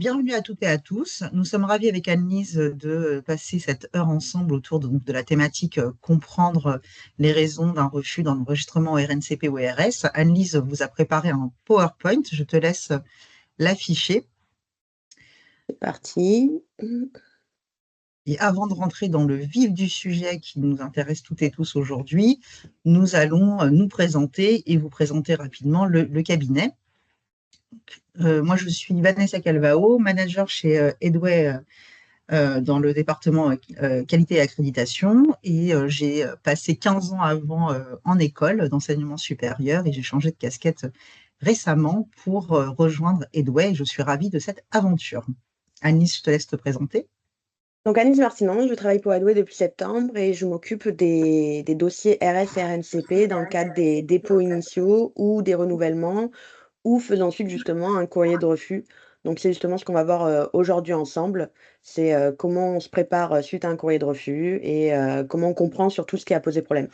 bienvenue à toutes et à tous. Nous sommes ravis avec Annelise de passer cette heure ensemble autour de la thématique comprendre les raisons d'un refus dans l'enregistrement RNCP ou RS. Annelise vous a préparé un PowerPoint, je te laisse l'afficher. C'est parti. Et avant de rentrer dans le vif du sujet qui nous intéresse toutes et tous aujourd'hui, nous allons nous présenter et vous présenter rapidement le cabinet. Moi, je suis Vanessa Calvao, manager chez Edway dans le département qualité et accréditation. Et j'ai passé 15 ans avant en école d'enseignement supérieur et j'ai changé de casquette récemment pour rejoindre Edway. Je suis ravie de cette aventure. Anis, je te laisse te présenter. Donc, Anis Martinon, je travaille pour Adway depuis septembre et je m'occupe des dossiers RS et RNCP dans le cadre des dépôts initiaux ou des renouvellements ou faisant suite justement un courrier de refus. Donc, c'est justement ce qu'on va voir aujourd'hui ensemble. C'est comment on se prépare suite à un courrier de refus et comment on comprend surtout ce qui a posé problème.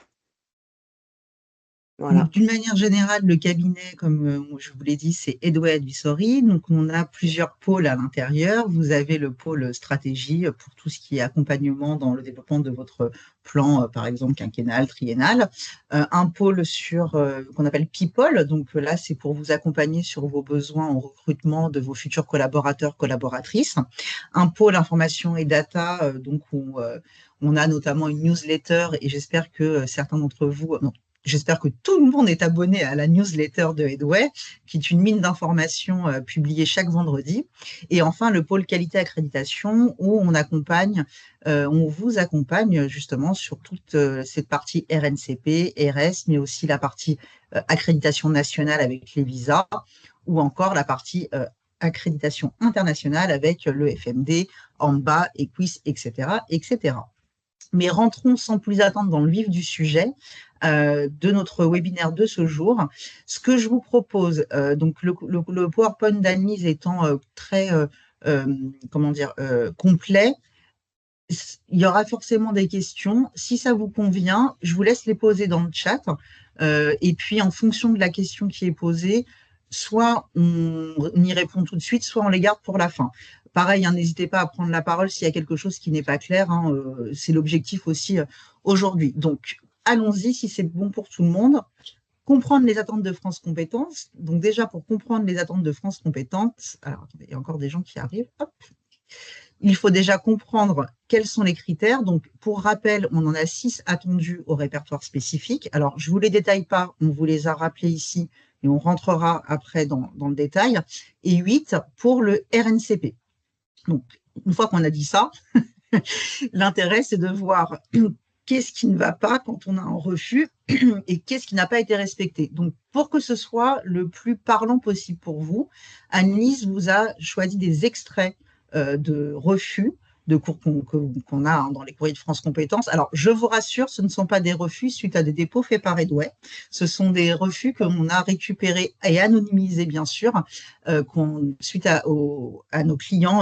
Voilà. D'une manière générale, le cabinet, comme je vous l'ai dit, c'est Edway Advisory. Donc, on a plusieurs pôles à l'intérieur. Vous avez le pôle stratégie pour tout ce qui est accompagnement dans le développement de votre plan, par exemple, quinquennal, triennal. Un pôle sur qu'on appelle People. Donc là, c'est pour vous accompagner sur vos besoins en recrutement de vos futurs collaborateurs, collaboratrices. Un pôle information et data, donc où on a notamment une newsletter et j'espère que certains d'entre vous, j'espère que tout le monde est abonné à la newsletter de Edway, qui est une mine d'informations publiée chaque vendredi. Et enfin, le pôle qualité accréditation, où on vous accompagne justement sur toute cette partie RNCP, RS, mais aussi la partie accréditation nationale avec les visas, ou encore la partie accréditation internationale avec le FMD, AMBA, EQUIS, etc., etc. Mais rentrons sans plus attendre dans le vif du sujet de notre webinaire de ce jour. Ce que je vous propose, donc le PowerPoint d'Annelise étant très complet, il y aura forcément des questions. Si ça vous convient, je vous laisse les poser dans le chat. Et puis, en fonction de la question qui est posée, soit on y répond tout de suite, soit on les garde pour la fin. Pareil, hein, n'hésitez pas à prendre la parole s'il y a quelque chose qui n'est pas clair. Hein, c'est l'objectif aussi aujourd'hui. Donc, allons-y si c'est bon pour tout le monde. Comprendre les attentes de France Compétences. Donc, déjà, pour comprendre les attentes de France Compétences, alors, attendez, il y a encore des gens qui arrivent. Hop. Il faut déjà comprendre quels sont les critères. Donc, pour rappel, on en a 6 attendus au répertoire spécifique. Alors, je ne vous les détaille pas, on vous les a rappelés ici et on rentrera après dans le détail. Et 8 pour le RNCP. Donc, une fois qu'on a dit ça, l'intérêt, c'est de voir qu'est-ce qui ne va pas quand on a un refus et qu'est-ce qui n'a pas été respecté. Donc, pour que ce soit le plus parlant possible pour vous, Annelise vous a choisi des extraits de refus de cours qu'on a dans les courriers de France Compétences. Alors, je vous rassure, ce ne sont pas des refus suite à des dépôts faits par Edway. Ce sont des refus qu'on a récupérés et anonymisés, bien sûr, suite à nos clients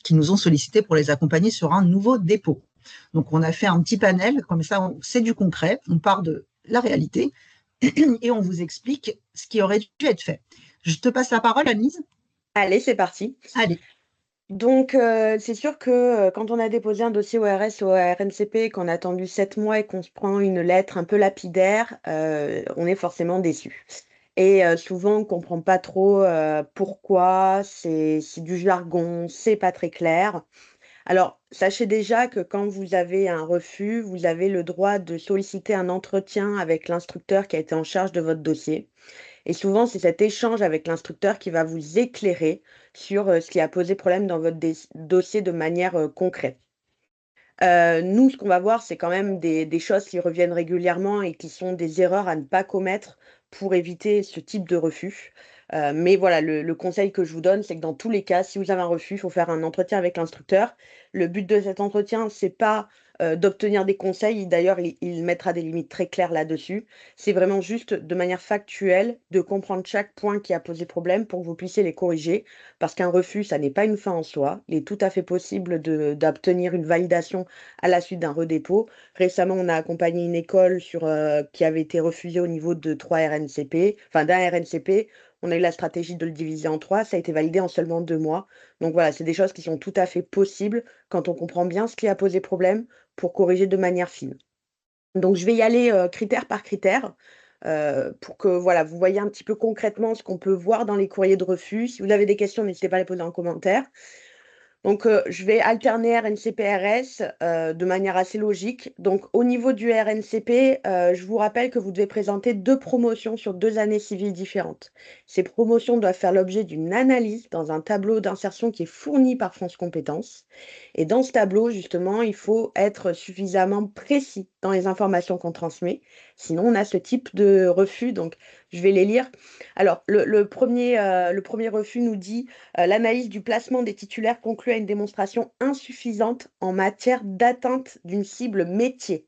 qui nous ont sollicités pour les accompagner sur un nouveau dépôt. Donc, on a fait un petit panel, comme ça, c'est du concret, on part de la réalité et on vous explique ce qui aurait dû être fait. Je te passe la parole, Annelise. Allez, c'est parti. Allez. Donc, c'est sûr que quand on a déposé un dossier au RS ou au RNCP, qu'on a attendu 7 mois et qu'on se prend une lettre un peu lapidaire, on est forcément déçu. Et souvent, on ne comprend pas trop pourquoi, c'est du jargon, c'est pas très clair. Alors, sachez déjà que quand vous avez un refus, vous avez le droit de solliciter un entretien avec l'instructeur qui a été en charge de votre dossier. Et souvent, c'est cet échange avec l'instructeur qui va vous éclairer sur ce qui a posé problème dans votre dossier de manière concrète. Nous, ce qu'on va voir, c'est quand même des choses qui reviennent régulièrement et qui sont des erreurs à ne pas commettre pour éviter ce type de refus. Mais voilà, le conseil que je vous donne, c'est que dans tous les cas, si vous avez un refus, il faut faire un entretien avec l'instructeur. Le but de cet entretien, c'est pas d'obtenir des conseils. D'ailleurs, il mettra des limites très claires là-dessus. C'est vraiment juste de manière factuelle de comprendre chaque point qui a posé problème pour que vous puissiez les corriger. Parce qu'un refus, ça n'est pas une fin en soi. Il est tout à fait possible d'obtenir une validation à la suite d'un redépôt. Récemment, on a accompagné une école qui avait été refusée au niveau de 3 RNCP, enfin d'un RNCP, On a eu la stratégie de le diviser en 3, ça a été validé en seulement 2 mois. Donc voilà, c'est des choses qui sont tout à fait possibles quand on comprend bien ce qui a posé problème pour corriger de manière fine. Donc je vais y aller, critère par critère, pour que voilà, vous voyez un petit peu concrètement ce qu'on peut voir dans les courriers de refus. Si vous avez des questions, n'hésitez pas à les poser en commentaire. Donc, je vais alterner RNCP-RS, de manière assez logique. Donc au niveau du RNCP, je vous rappelle que vous devez présenter 2 promotions sur 2 années civiles différentes. Ces promotions doivent faire l'objet d'une analyse dans un tableau d'insertion qui est fourni par France Compétences et dans ce tableau, justement, il faut être suffisamment précis dans les informations qu'on transmet. Sinon, on a ce type de refus, donc je vais les lire. Alors le premier refus nous dit: «L'analyse du placement des titulaires conclut à une démonstration insuffisante en matière d'atteinte d'une cible métier».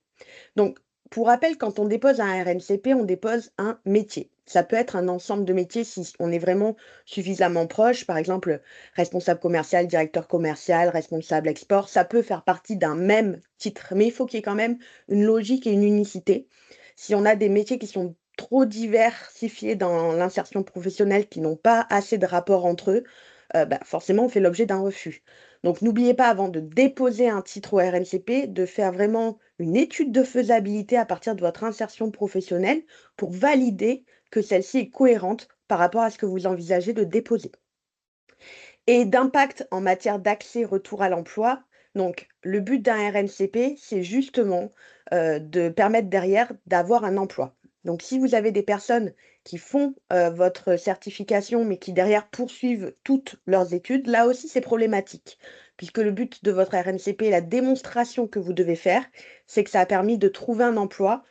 Donc, pour rappel, quand on dépose un RNCP, on dépose un métier. Ça peut être un ensemble de métiers si on est vraiment suffisamment proche, par exemple, responsable commercial, directeur commercial, responsable export, ça peut faire partie d'un même titre, mais il faut qu'il y ait quand même une logique et une unicité. Si on a des métiers qui sont trop diversifiés dans l'insertion professionnelle, qui n'ont pas assez de rapport entre eux, bah, forcément, on fait l'objet d'un refus. Donc n'oubliez pas, avant de déposer un titre au RNCP, de faire vraiment une étude de faisabilité à partir de votre insertion professionnelle pour valider que celle-ci est cohérente par rapport à ce que vous envisagez de déposer. Et d'impact en matière d'accès retour à l'emploi. Donc, le but d'un RNCP, c'est justement de permettre derrière d'avoir un emploi. Donc, si vous avez des personnes qui font votre certification, mais qui derrière poursuivent toutes leurs études, là aussi, c'est problématique, puisque le but de votre RNCP, la démonstration que vous devez faire, c'est que ça a permis de trouver un emploi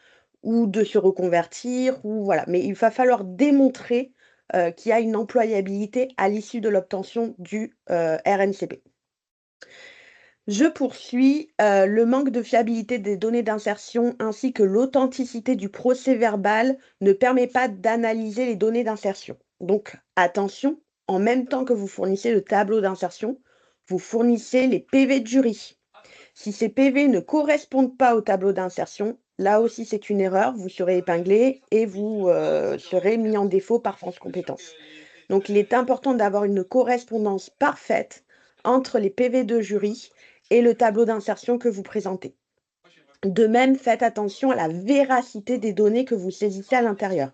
ou de se reconvertir, ou voilà. Mais il va falloir démontrer qu'il y a une employabilité à l'issue de l'obtention du RNCP. Je poursuis, le manque de fiabilité des données d'insertion ainsi que l'authenticité du procès-verbal ne permet pas d'analyser les données d'insertion. Donc attention, en même temps que vous fournissez le tableau d'insertion, vous fournissez les PV de jury. Si ces PV ne correspondent pas au tableau d'insertion, là aussi c'est une erreur, vous serez épinglé et vous serez mis en défaut par France Compétences. Donc il est important d'avoir une correspondance parfaite entre les PV de jury et le tableau d'insertion que vous présentez. De même, faites attention à la véracité des données que vous saisissez à l'intérieur.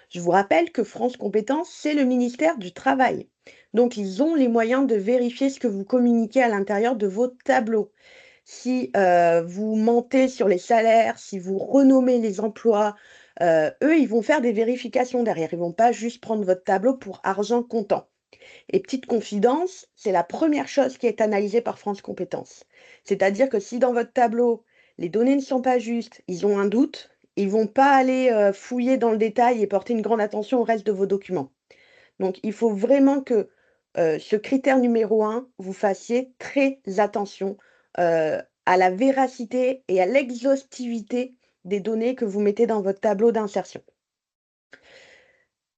Je vous rappelle que France Compétences, c'est le ministère du Travail. Donc, ils ont les moyens de vérifier ce que vous communiquez à l'intérieur de vos tableaux. Si vous mentez sur les salaires, si vous renommez les emplois, eux, ils vont faire des vérifications derrière. Ils ne vont pas juste prendre votre tableau pour argent comptant. Et petite confidence, c'est la première chose qui est analysée par France Compétences. C'est-à-dire que si dans votre tableau, les données ne sont pas justes, ils ont un doute, ils ne vont pas aller fouiller dans le détail et porter une grande attention au reste de vos documents. Donc, il faut vraiment que ce critère numéro 1, vous fassiez très attention à la véracité et à l'exhaustivité des données que vous mettez dans votre tableau d'insertion.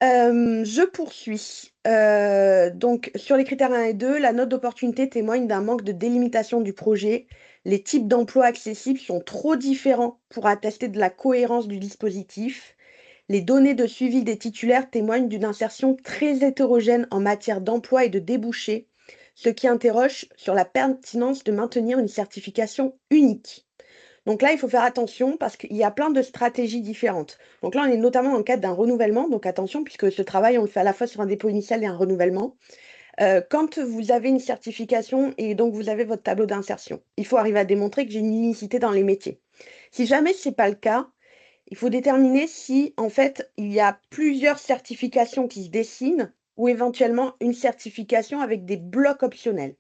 Je poursuis. Donc sur les critères 1 et 2, la note d'opportunité témoigne d'un manque de délimitation du projet. Les types d'emplois accessibles sont trop différents pour attester de la cohérence du dispositif. Les données de suivi des titulaires témoignent d'une insertion très hétérogène en matière d'emploi et de débouchés, ce qui interroge sur la pertinence de maintenir une certification unique. Donc là, il faut faire attention parce qu'il y a plein de stratégies différentes. Donc là, on est notamment dans le cadre d'un renouvellement, donc attention puisque ce travail, on le fait à la fois sur un dépôt initial et un renouvellement. Quand vous avez une certification et donc vous avez votre tableau d'insertion, il faut arriver à démontrer que j'ai une unicité dans les métiers. Si jamais ce n'est pas le cas, il faut déterminer si, en fait, il y a plusieurs certifications qui se dessinent ou éventuellement une certification avec des blocs optionnels.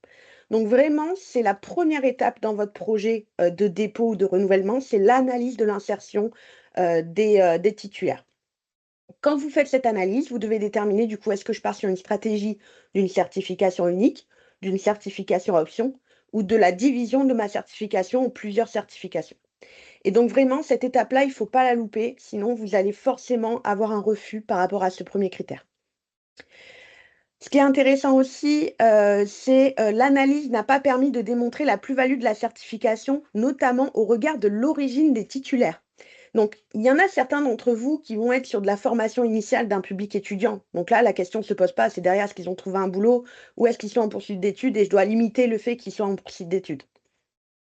Donc vraiment, c'est la première étape dans votre projet de dépôt ou de renouvellement, c'est l'analyse de l'insertion des titulaires. Quand vous faites cette analyse, vous devez déterminer du coup, est-ce que je pars sur une stratégie d'une certification unique, d'une certification à option ou de la division de ma certification en plusieurs certifications. Et donc vraiment, cette étape-là, il ne faut pas la louper, sinon vous allez forcément avoir un refus par rapport à ce premier critère. Ce qui est intéressant aussi, c'est l'analyse n'a pas permis de démontrer la plus-value de la certification, notamment au regard de l'origine des titulaires. Donc, il y en a certains d'entre vous qui vont être sur de la formation initiale d'un public étudiant. Donc là, la question ne se pose pas, c'est derrière, est-ce qu'ils ont trouvé un boulot ou est-ce qu'ils sont en poursuite d'études et je dois limiter le fait qu'ils soient en poursuite d'études.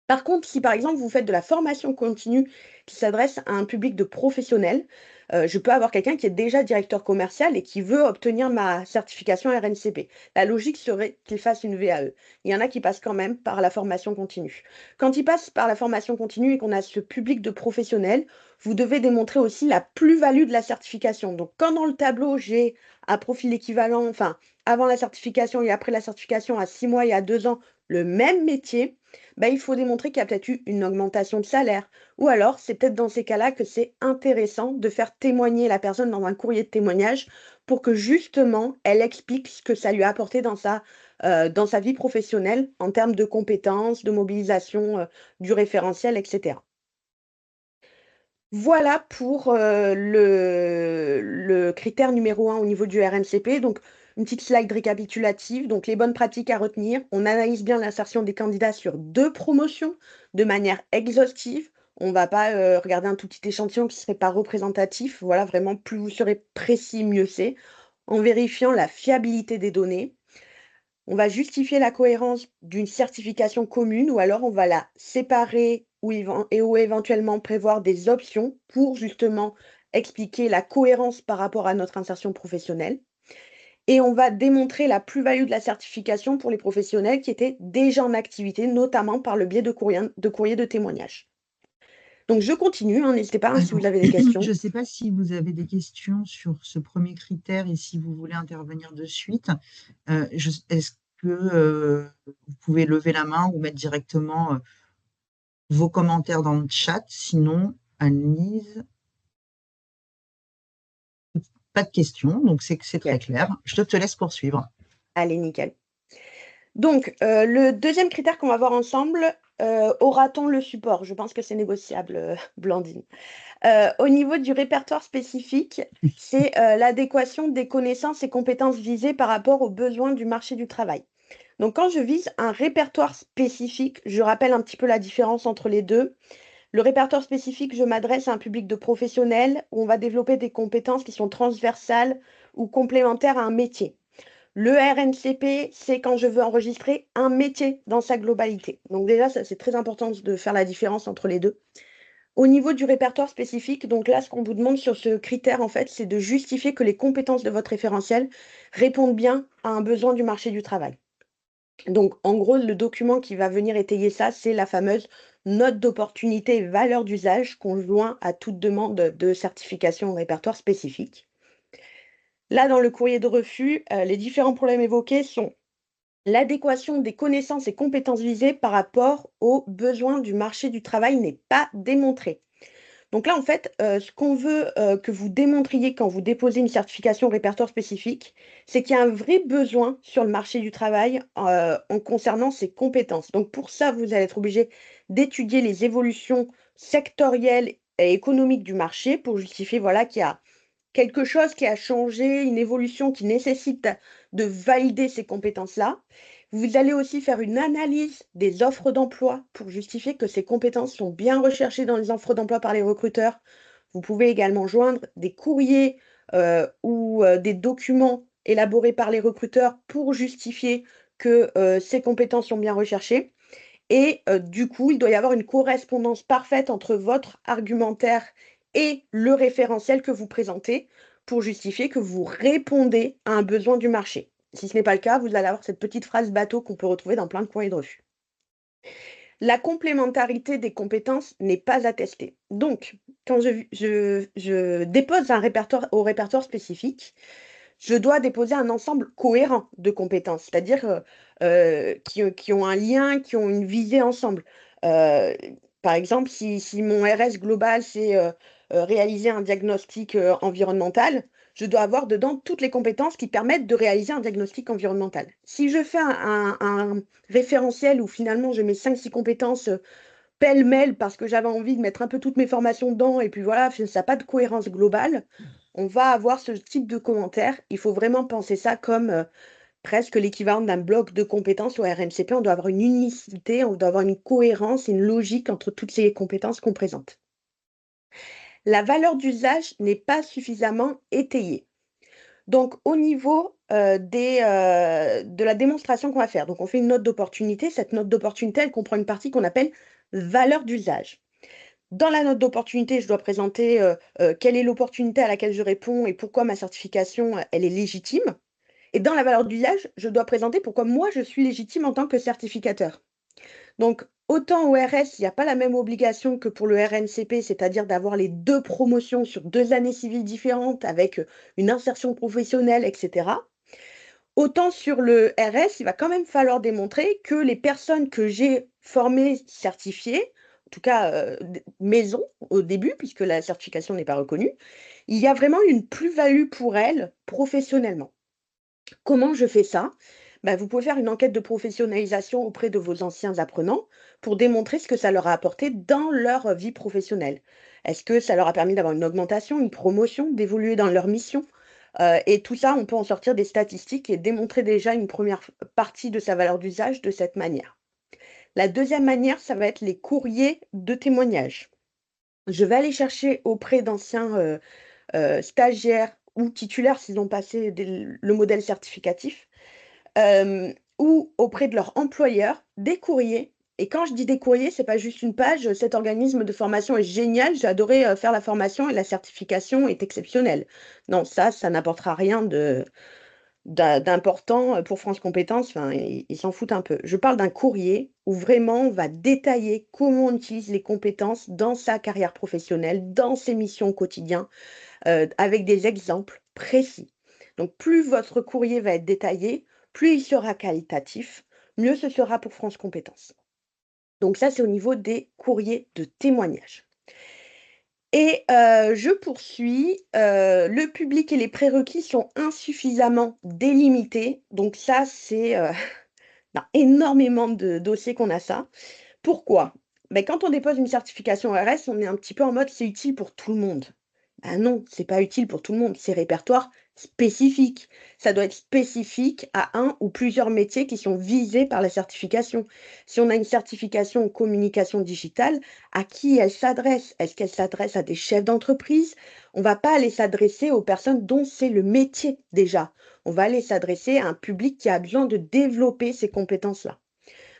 Par contre, si par exemple vous faites de la formation continue qui s'adresse à un public de professionnels, je peux avoir quelqu'un qui est déjà directeur commercial et qui veut obtenir ma certification RNCP. La logique serait qu'il fasse une VAE. Il y en a qui passent quand même par la formation continue. Quand ils passent par la formation continue et qu'on a ce public de professionnels, vous devez démontrer aussi la plus-value de la certification. Donc, quand dans le tableau, j'ai un profil équivalent, enfin, avant la certification et après la certification, à 6 mois et à 2 ans, le même métier, bah, il faut démontrer qu'il y a peut-être eu une augmentation de salaire. Ou alors, c'est peut-être dans ces cas-là que c'est intéressant de faire témoigner la personne dans un courrier de témoignage pour que justement, elle explique ce que ça lui a apporté dans sa vie professionnelle en termes de compétences, de mobilisation du référentiel, etc. Voilà pour le critère numéro 1 au niveau du RNCP. Donc, une petite slide récapitulative. Donc, les bonnes pratiques à retenir. On analyse bien l'insertion des candidats sur 2 promotions de manière exhaustive. On ne va pas regarder un tout petit échantillon qui ne serait pas représentatif. Voilà, vraiment, plus vous serez précis, mieux c'est. En vérifiant la fiabilité des données. On va justifier la cohérence d'une certification commune ou alors on va la séparer ou éventuellement prévoir des options pour justement expliquer la cohérence par rapport à notre insertion professionnelle. Et on va démontrer la plus-value de la certification pour les professionnels qui étaient déjà en activité, notamment par le biais de courrier de témoignage. Donc je continue, hein, n'hésitez pas, hein, si vous Alors, avez des je questions. ne sais pas si vous avez des questions sur ce premier critère et si vous voulez intervenir de suite. Est-ce que vous pouvez lever la main ou mettre directement vos commentaires dans le chat? Sinon, Annelise, pas de questions, donc c'est que c'est très Nickel. clair. Je te laisse poursuivre. Allez, nickel. Donc, le deuxième critère qu'on va voir ensemble, aura-t-on le support? Je pense que c'est négociable, Blandine. Au niveau du répertoire spécifique, c'est, l'adéquation des connaissances et compétences visées par rapport aux besoins du marché du travail. Donc quand je vise un répertoire spécifique, je rappelle un petit peu la différence entre les 2. Le répertoire spécifique, je m'adresse à un public de professionnels où on va développer des compétences qui sont transversales ou complémentaires à un métier. Le RNCP, c'est quand je veux enregistrer un métier dans sa globalité. Donc déjà, ça, c'est très important de faire la différence entre les 2. Au niveau du répertoire spécifique, donc là, ce qu'on vous demande sur ce critère, en fait, c'est de justifier que les compétences de votre référentiel répondent bien à un besoin du marché du travail. Donc, en gros, le document qui va venir étayer ça, c'est la fameuse note d'opportunité et valeur d'usage qu'on joint à toute demande de certification au répertoire spécifique. Là, dans le courrier de refus, les différents problèmes évoqués sont l'adéquation des connaissances et compétences visées par rapport aux besoins du marché du travail n'est pas démontrée. Donc là, en fait, ce qu'on veut, que vous démontriez quand vous déposez une certification répertoire spécifique, c'est qu'il y a un vrai besoin sur le marché du travail, en concernant ces compétences. Donc pour ça, vous allez être obligé d'étudier les évolutions sectorielles et économiques du marché pour justifier, voilà, qu'il y a quelque chose qui a changé, une évolution qui nécessite de valider ces compétences-là. Vous allez aussi faire une analyse des offres d'emploi pour justifier que ces compétences sont bien recherchées dans les offres d'emploi par les recruteurs. Vous pouvez également joindre des courriers ou des documents élaborés par les recruteurs pour justifier que ces compétences sont bien recherchées. Et du coup, il doit y avoir une correspondance parfaite entre votre argumentaire et le référentiel que vous présentez pour justifier que vous répondez à un besoin du marché. Si ce n'est pas le cas, vous allez avoir cette petite phrase bateau qu'on peut retrouver dans plein de courriers de refus. La complémentarité des compétences n'est pas attestée. Donc, quand je dépose un répertoire au répertoire spécifique, je dois déposer un ensemble cohérent de compétences, c'est-à-dire, qui ont un lien, qui ont une visée ensemble. Heu, Par exemple, si mon RS global, c'est, réaliser un diagnostic, environnemental, je dois avoir dedans toutes les compétences qui permettent de réaliser un diagnostic environnemental. Si je fais un référentiel où finalement je mets 5-6 compétences, pêle-mêle parce que j'avais envie de mettre un peu toutes mes formations dedans et puis voilà, ça a pas de cohérence globale, on va avoir ce type de commentaire. Il faut vraiment penser ça comme, presque l'équivalent d'un bloc de compétences au RNCP. On doit avoir une unicité, on doit avoir une cohérence, une logique entre toutes ces compétences qu'on présente. la valeur d'usage n'est pas suffisamment étayée. Donc, au niveau de la démonstration qu'on va faire, donc on fait une note d'opportunité. Cette note d'opportunité, elle comprend une partie qu'on appelle valeur d'usage. Dans la note d'opportunité, je dois présenter quelle est l'opportunité à laquelle je réponds et pourquoi ma certification, elle est légitime. Et dans la valeur d'usage, je dois présenter pourquoi moi, je suis légitime en tant que certificateur. Donc, autant au RS, il n'y a pas la même obligation que pour le RNCP, c'est-à-dire d'avoir les 2 promotions sur 2 années civiles différentes avec une insertion professionnelle, etc. Autant sur le RS, il va quand même falloir démontrer que les personnes que j'ai formées, certifiées, en tout cas maison au début, puisque la certification n'est pas reconnue, il y a vraiment une plus-value pour elles professionnellement. Comment je fais ça? Bah, vous pouvez faire une enquête de professionnalisation auprès de vos anciens apprenants pour démontrer ce que ça leur a apporté dans leur vie professionnelle. Est-ce que ça leur a permis d'avoir une augmentation, une promotion, d'évoluer dans leur mission? Et tout ça, on peut en sortir des statistiques et démontrer déjà une première partie de sa valeur d'usage de cette manière. La deuxième manière, ça va être les courriers de témoignage. Je vais aller chercher auprès d'anciens stagiaires ou titulaires s'ils ont passé le modèle certificatif, ou auprès de leur employeur, des courriers. Et quand je dis des courriers, c'est pas juste une page, cet organisme de formation est génial, j'ai adoré, faire la formation et la certification est exceptionnelle. Non, ça n'apportera rien d'important, pour France Compétences, enfin, ils s'en foutent un peu. Je parle d'un courrier où vraiment on va détailler comment on utilise les compétences dans sa carrière professionnelle, dans ses missions au quotidien, avec des exemples précis. Donc plus votre courrier va être détaillé, plus il sera qualitatif, mieux ce sera pour France Compétences. Donc ça, c'est au niveau des courriers de témoignage. Et je poursuis, le public et les prérequis sont insuffisamment délimités. Donc ça, c'est, dans énormément de dossiers qu'on a ça. Pourquoi? Beh, quand on dépose une certification RS, on est un petit peu en mode: «C'est utile pour tout le monde». Ah non, c'est pas utile pour tout le monde, c'est répertoire spécifique. Ça doit être spécifique à un ou plusieurs métiers qui sont visés par la certification. Si on a une certification en communication digitale, à qui elle s'adresse? Est-ce qu'elle s'adresse à des chefs d'entreprise? On va pas aller s'adresser aux personnes dont c'est le métier déjà. On va aller s'adresser à un public qui a besoin de développer ces compétences-là.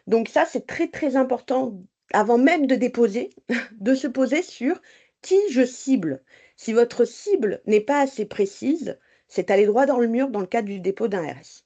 Donc ça, c'est très, très important avant même de déposer, de se poser sur qui je cible. Si votre cible n'est pas assez précise, c'est aller droit dans le mur dans le cadre du dépôt d'un RS.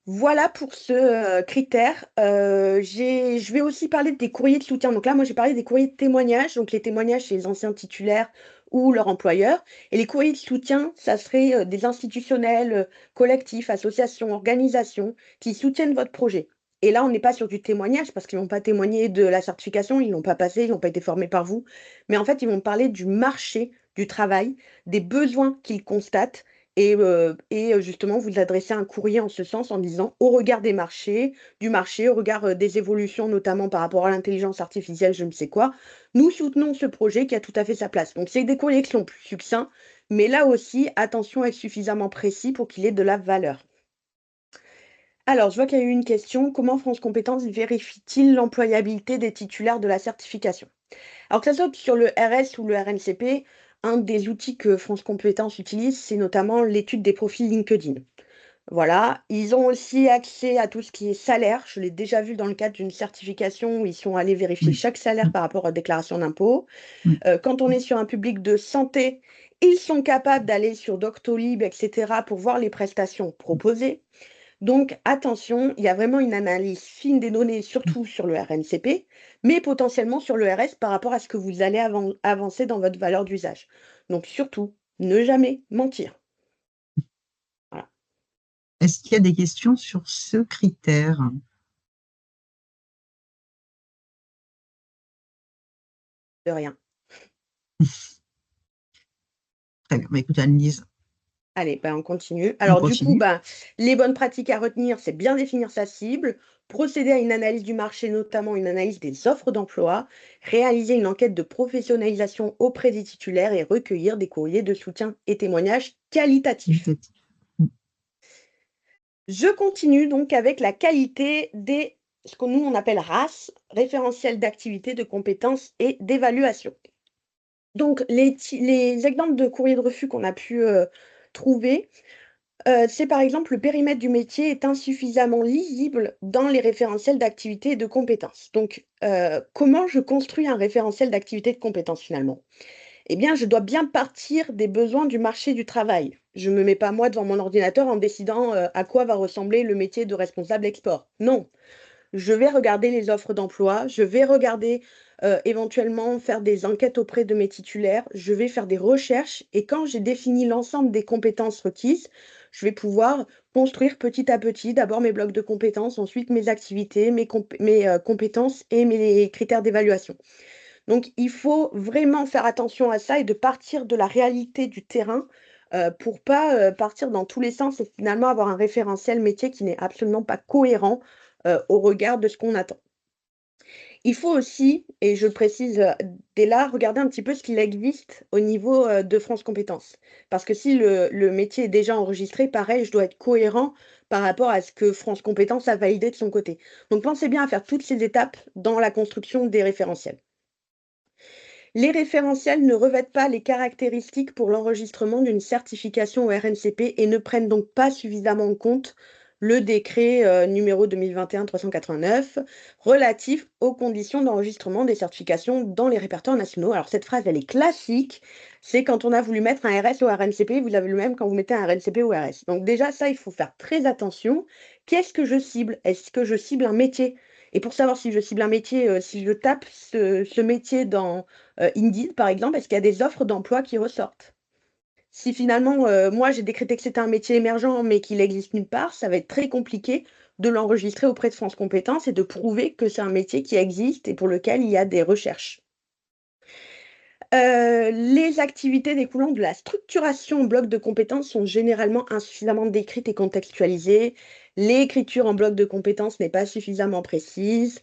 Voilà pour ce critère. Je vais aussi parler des courriers de soutien. Donc là, moi, j'ai parlé des courriers de témoignage. Donc les témoignages, c'est les anciens titulaires ou leur employeur. Et les courriers de soutien, ça serait des institutionnels, collectifs, associations, organisations qui soutiennent votre projet. Et là, on n'est pas sur du témoignage parce qu'ils vont pas témoigner de la certification, ils l'ont pas passée, ils n'ont pas été formés par vous. Mais en fait, ils vont parler du marché du travail, des besoins qu'ils constatent et justement vous adressez un courrier en ce sens en disant: «Au regard des marchés du marché, au regard, des évolutions notamment par rapport à l'intelligence artificielle, je ne sais quoi, nous soutenons ce projet qui a tout à fait sa place». Donc c'est des courriers qui sont plus succincts, mais là aussi attention à être suffisamment précis pour qu'il ait de la valeur. Alors je vois qu'il y a eu une question: «Comment France Compétences vérifie-t-il l'employabilité des titulaires de la certification?» Alors que ça soit sur le RS ou le RNCP, un des outils que France Compétences utilise, c'est notamment l'étude des profils LinkedIn. Voilà, ils ont aussi accès à tout ce qui est salaire. Je l'ai déjà vu dans le cadre d'une certification où ils sont allés vérifier Oui. chaque salaire par rapport à la déclaration d'impôt. Oui. Quand on est sur un public de santé, ils sont capables d'aller sur Doctolib, et cetera, pour voir les prestations proposées. Donc attention, il y a vraiment une analyse fine des données, surtout sur le RNCP, mais potentiellement sur le RS par rapport à ce que vous allez avancer dans votre valeur d'usage. Donc surtout, ne jamais mentir. Voilà, Est-ce qu'il y a des questions sur ce critère? de rien. Très bien. Bah, écoute, Annelise, Allez, ben, on continue. on Alors du coup, continue. ben, les bonnes pratiques à retenir, c'est bien définir sa cible, procéder à une analyse du marché, notamment une analyse des offres d'emploi, réaliser une enquête de professionnalisation auprès des titulaires et recueillir des courriers de soutien et témoignages qualitatifs. Qualitatif. Mm. Je continue donc avec la qualité des, ce que nous on appelle RAS, référentiel d'activité, de compétences et d'évaluation. Donc, les exemples de courrier de refus qu'on a pu trouver, c'est par exemple le périmètre du métier est insuffisamment lisible dans les référentiels d'activité et de compétences. Donc, comment je construis un référentiel d'activité et de compétences finalement? Eh bien, je dois bien partir des besoins du marché du travail. Je ne me mets pas moi devant mon ordinateur en décidant à quoi va ressembler le métier de responsable export. Non, je vais regarder les offres d'emploi, je vais regarder éventuellement faire des enquêtes auprès de mes titulaires, je vais faire des recherches et quand j'ai défini l'ensemble des compétences requises, je vais pouvoir construire petit à petit d'abord mes blocs de compétences, ensuite mes activités, mes compétences et mes critères d'évaluation. Donc il faut vraiment faire attention à ça et de partir de la réalité du terrain, pour pas, partir dans tous les sens et finalement avoir un référentiel métier qui n'est absolument pas cohérent, au regard de ce qu'on attend. Il faut aussi, et je le précise, dès là, regarder un petit peu ce qu'il existe au niveau, de France Compétences. Parce que si le métier est déjà enregistré, pareil, je dois être cohérent par rapport à ce que France Compétences a validé de son côté. Donc pensez bien à faire toutes ces étapes dans la construction des référentiels. Les référentiels ne revêtent pas les caractéristiques pour l'enregistrement d'une certification au RNCP et ne prennent donc pas suffisamment en compte le décret numéro 2021-389 relatif aux conditions d'enregistrement des certifications dans les répertoires nationaux. Alors cette phrase, elle est classique, c'est quand on a voulu mettre un RS au RNCP, vous avez le même quand vous mettez un RNCP au RS. Donc déjà ça, il faut faire très attention. Qu'est-ce que je cible? Est-ce que je cible un métier? Et pour savoir si je cible un métier, si je tape ce métier dans Indeed, par exemple, est-ce qu'il y a des offres d'emploi qui ressortent? Si finalement, moi, j'ai décrété que c'était un métier émergent, mais qu'il existe nulle part, ça va être très compliqué de l'enregistrer auprès de France Compétences et de prouver que c'est un métier qui existe et pour lequel il y a des recherches. Les activités découlant de la structuration en bloc de compétences sont généralement insuffisamment décrites et contextualisées. L'écriture en bloc de compétences n'est pas suffisamment précise.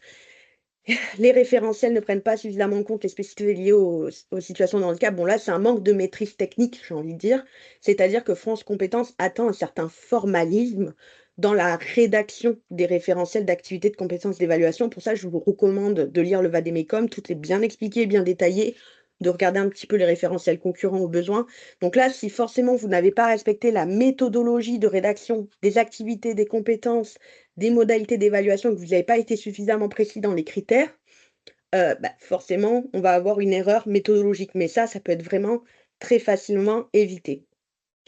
Les référentiels ne prennent pas suffisamment en compte les spécificités liées aux situations de handicap. Bon, là, c'est un manque de maîtrise technique, j'ai envie de dire. C'est-à-dire que France Compétences attend un certain formalisme dans la rédaction des référentiels d'activité de compétences d'évaluation. Pour ça, je vous recommande de lire le Vademecum. Tout est bien expliqué, bien détaillé, de regarder un petit peu les référentiels concurrents au besoin. Donc là, si forcément vous n'avez pas respecté la méthodologie de rédaction des activités, des compétences, des modalités d'évaluation, que vous n'avez pas été suffisamment précis dans les critères, forcément, on va avoir une erreur méthodologique. Mais ça peut être vraiment très facilement évité.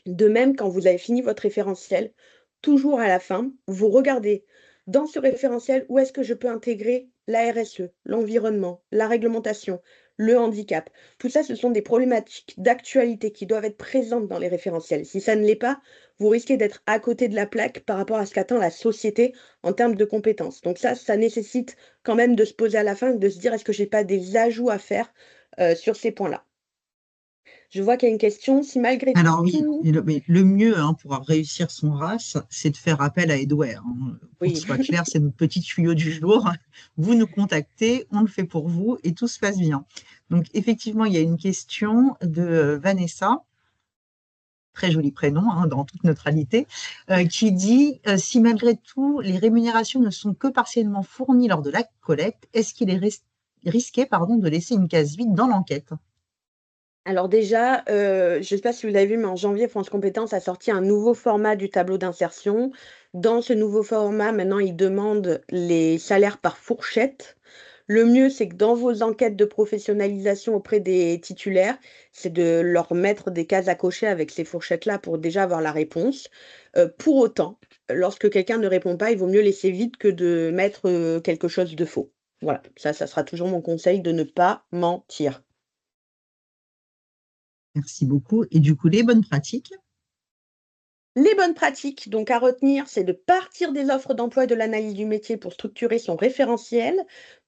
De même, quand vous avez fini votre référentiel, toujours à la fin, vous regardez dans ce référentiel où est-ce que je peux intégrer la RSE, l'environnement, la réglementation, le handicap. Tout ça, ce sont des problématiques d'actualité qui doivent être présentes dans les référentiels. Si ça ne l'est pas, vous risquez d'être à côté de la plaque par rapport à ce qu'attend la société en termes de compétences. Donc ça nécessite quand même de se poser à la fin et de se dire est-ce que j'ai pas des ajouts à faire sur ces points-là. Je vois qu'il y a une question. Si malgré Alors oui, tout, mais le mieux hein, pour réussir son RAS, c'est de faire appel à Edware, hein. Pour que oui. ce soit clair, c'est notre petit tuyau du jour. Vous nous contactez, on le fait pour vous et tout se passe bien. Donc effectivement, il y a une question de Vanessa, très joli prénom hein, dans toute neutralité, qui dit si malgré tout les rémunérations ne sont que partiellement fournies lors de la collecte, est-ce qu'il est risqué de laisser une case vide dans l'enquête? Alors déjà, je ne sais pas si vous l'avez vu, mais en janvier, France Compétences a sorti un nouveau format du tableau d'insertion. Dans ce nouveau format, maintenant, ils demandent les salaires par fourchette. Le mieux, c'est que dans vos enquêtes de professionnalisation auprès des titulaires, c'est de leur mettre des cases à cocher avec ces fourchettes-là pour déjà avoir la réponse. Pour autant, lorsque quelqu'un ne répond pas, il vaut mieux laisser vide que de mettre, quelque chose de faux. Voilà, ça sera toujours mon conseil de ne pas mentir. Merci beaucoup. Et du coup, les bonnes pratiques. Les bonnes pratiques, donc à retenir, c'est de partir des offres d'emploi et de l'analyse du métier pour structurer son référentiel,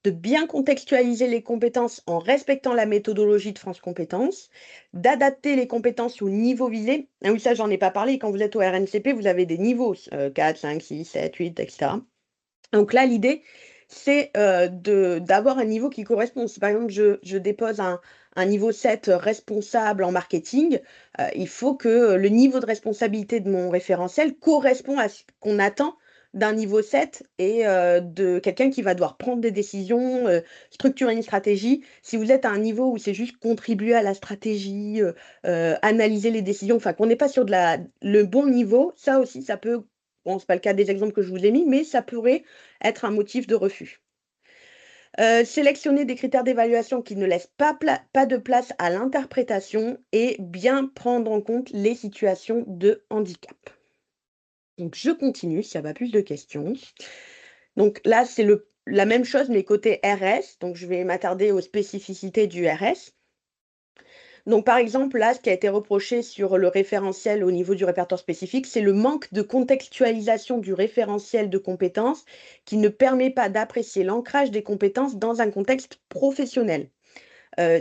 de bien contextualiser les compétences en respectant la méthodologie de France Compétences, d'adapter les compétences au niveau visé. Ah oui, ça, j'en ai pas parlé. Quand vous êtes au RNCP, vous avez des niveaux 4, 5, 6, 7, 8, etc. Donc là, l'idée, c'est d'avoir un niveau qui correspond. Si par exemple, je dépose un niveau 7 responsable en marketing, il faut que le niveau de responsabilité de mon référentiel correspond à ce qu'on attend d'un niveau 7 et de quelqu'un qui va devoir prendre des décisions, structurer une stratégie. Si vous êtes à un niveau où c'est juste contribuer à la stratégie, analyser les décisions, enfin qu'on n'est pas sur le bon niveau, ça aussi, ça peut, bon, c'est pas le cas des exemples que je vous ai mis, mais ça pourrait être un motif de refus. Sélectionner des critères d'évaluation qui ne laissent pas de place à l'interprétation et bien prendre en compte les situations de handicap. Donc je continue s'il n'y a pas plus de questions. Donc là, c'est la même chose, mais côté RS. Donc je vais m'attarder aux spécificités du RS. Donc par exemple, là, ce qui a été reproché sur le référentiel au niveau du répertoire spécifique, c'est le manque de contextualisation du référentiel de compétences qui ne permet pas d'apprécier l'ancrage des compétences dans un contexte professionnel.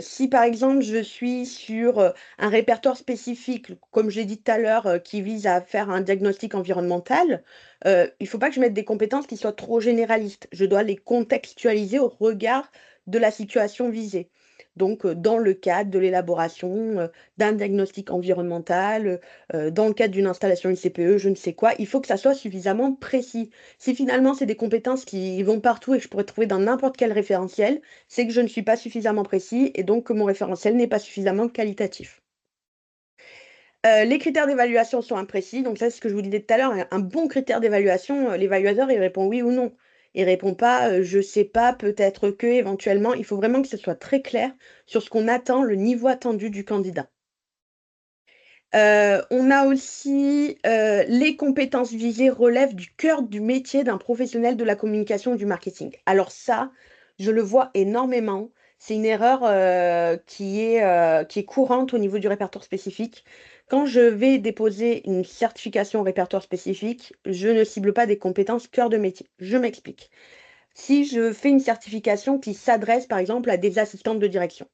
Si par exemple je suis sur un répertoire spécifique, comme j'ai dit tout à l'heure, qui vise à faire un diagnostic environnemental, il ne faut pas que je mette des compétences qui soient trop généralistes. Je dois les contextualiser au regard de la situation visée. Donc, dans le cadre de l'élaboration d'un diagnostic environnemental, dans le cadre d'une installation ICPE, je ne sais quoi, il faut que ça soit suffisamment précis. Si finalement c'est des compétences qui vont partout et que je pourrais trouver dans n'importe quel référentiel, c'est que je ne suis pas suffisamment précis et donc que mon référentiel n'est pas suffisamment qualitatif. Les critères d'évaluation sont imprécis, donc ça, c'est ce que je vous disais tout à l'heure, un bon critère d'évaluation, l'évaluateur, il répond oui ou non. Il répond pas, je sais pas, peut-être que, éventuellement. Il faut vraiment que ce soit très clair sur ce qu'on attend, le niveau attendu du candidat. On a aussi, les compétences visées relèvent du cœur du métier d'un professionnel de la communication et du marketing. Alors ça, je le vois énormément. C'est une erreur, qui est courante au niveau du répertoire spécifique. Quand je vais déposer une certification au répertoire spécifique, je ne cible pas des compétences cœur de métier. Je m'explique. Si je fais une certification qui s'adresse, par exemple, à des assistantes de direction,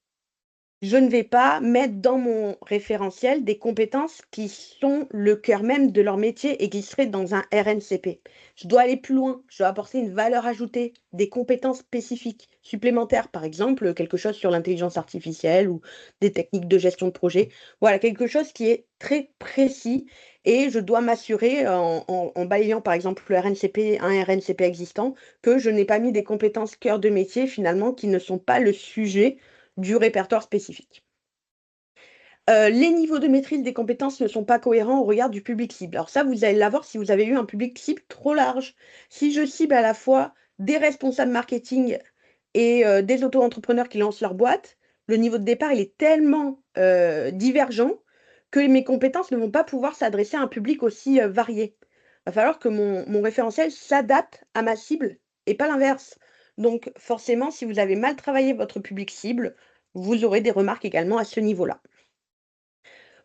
je ne vais pas mettre dans mon référentiel des compétences qui sont le cœur même de leur métier et qui seraient dans un RNCP. Je dois aller plus loin, je dois apporter une valeur ajoutée, des compétences spécifiques, supplémentaires, par exemple, quelque chose sur l'intelligence artificielle ou des techniques de gestion de projet. Voilà, quelque chose qui est très précis et je dois m'assurer en balayant, par exemple, le RNCP, un RNCP existant, que je n'ai pas mis des compétences cœur de métier, finalement, qui ne sont pas le sujet du répertoire spécifique. Les niveaux de maîtrise des compétences ne sont pas cohérents au regard du public cible. Alors ça, vous allez l'avoir si vous avez eu un public cible trop large. Si je cible à la fois des responsables marketing et des auto-entrepreneurs qui lancent leur boîte, le niveau de départ, il est tellement, divergent que mes compétences ne vont pas pouvoir s'adresser à un public aussi, varié. Il va falloir que mon référentiel s'adapte à ma cible et pas l'inverse. Donc forcément, si vous avez mal travaillé votre public cible, vous aurez des remarques également à ce niveau-là.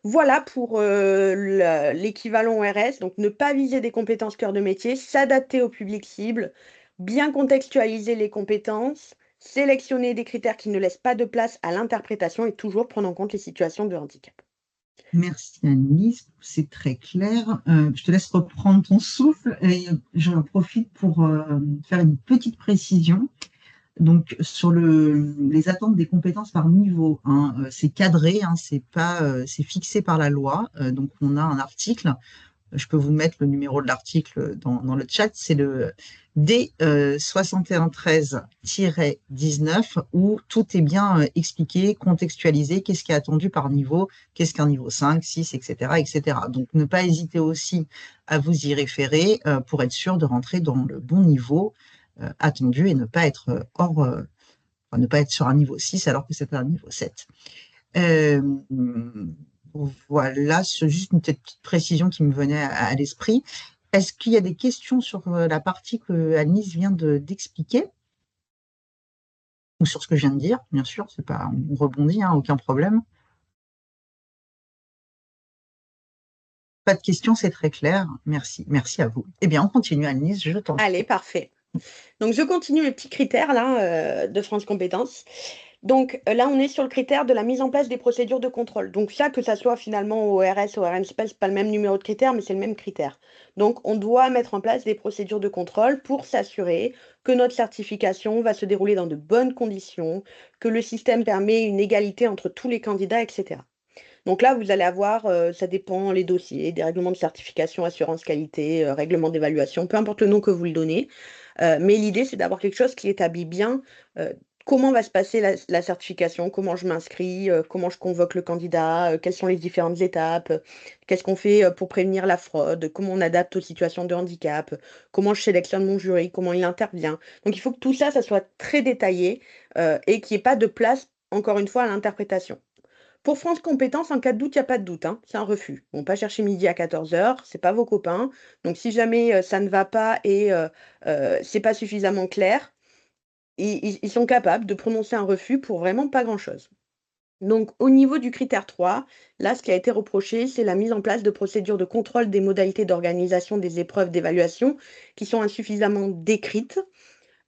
Voilà pour, l'équivalent RS, donc ne pas viser des compétences cœur de métier, s'adapter au public cible, bien contextualiser les compétences, sélectionner des critères qui ne laissent pas de place à l'interprétation et toujours prendre en compte les situations de handicap. Merci Annelise, c'est très clair. Je te laisse reprendre ton souffle et j'en profite pour faire une petite précision. Donc sur les attentes des compétences par niveau, hein, c'est cadré, hein, c'est pas, c'est fixé par la loi. Donc on a un article. Je peux vous mettre le numéro de l'article dans le chat. C'est le D 6113-19 où tout est bien expliqué, contextualisé, qu'est-ce qui est attendu par niveau, qu'est-ce qu'un niveau 5, 6, etc., etc. Donc ne pas hésiter aussi à vous y référer pour être sûr de rentrer dans le bon niveau attendu et ne pas être ne pas être sur un niveau 6 alors que c'est un niveau 7. Voilà, c'est juste une petite précision qui me venait à l'esprit. Est-ce qu'il y a des questions sur la partie que Annelise vient d'expliquer ou sur ce que je viens de dire? Bien sûr, c'est pas, on rebondit, hein, aucun problème. Pas de questions, c'est très clair. Merci, merci à vous. Eh bien, on continue, Annelise, je t'en prie. Allez, parfait. Donc je continue mes petits critères là, de France Compétences. Donc là, on est sur le critère de la mise en place des procédures de contrôle. Donc ça, que ça soit finalement au RS, au RNCP, c'est pas le même numéro de critère, mais c'est le même critère. Donc on doit mettre en place des procédures de contrôle pour s'assurer que notre certification va se dérouler dans de bonnes conditions, que le système permet une égalité entre tous les candidats, etc. Donc là, vous allez avoir, ça dépend, les dossiers, des règlements de certification, assurance qualité, règlement d'évaluation, peu importe le nom que vous le donnez. Mais l'idée, c'est d'avoir quelque chose qui établit bien comment va se passer la certification, comment je m'inscris, comment je convoque le candidat, quelles sont les différentes étapes, qu'est-ce qu'on fait pour prévenir la fraude, comment on adapte aux situations de handicap, comment je sélectionne mon jury, comment il intervient. Donc il faut que tout ça, ça soit très détaillé et qu'il n'y ait pas de place, encore une fois, à l'interprétation. Pour France Compétences, en cas de doute, il n'y a pas de doute, hein, c'est un refus. Bon, pas chercher midi à 14h, c'est pas vos copains. Donc si jamais ça ne va pas et c'est pas suffisamment clair, ils sont capables de prononcer un refus pour vraiment pas grand-chose. Donc au niveau du critère 3, là, ce qui a été reproché, c'est la mise en place de procédures de contrôle des modalités d'organisation des épreuves d'évaluation qui sont insuffisamment décrites.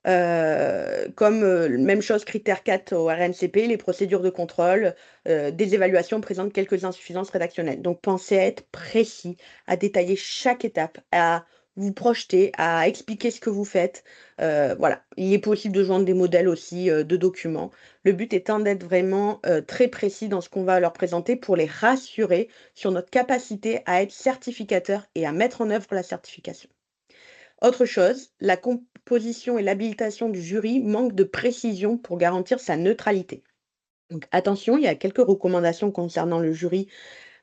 Comme même chose, critère 4 au RNCP, les procédures de contrôle des évaluations présentent quelques insuffisances rédactionnelles. Donc pensez à être précis, à détailler chaque étape, à vous projeter, à expliquer ce que vous faites. Voilà, il est possible de joindre des modèles aussi de documents. Le but étant d'être vraiment très précis dans ce qu'on va leur présenter pour les rassurer sur notre capacité à être certificateur et à mettre en œuvre la certification. Autre chose, la composition et l'habilitation du jury manquent de précision pour garantir sa neutralité. Donc attention, il y a quelques recommandations concernant le jury.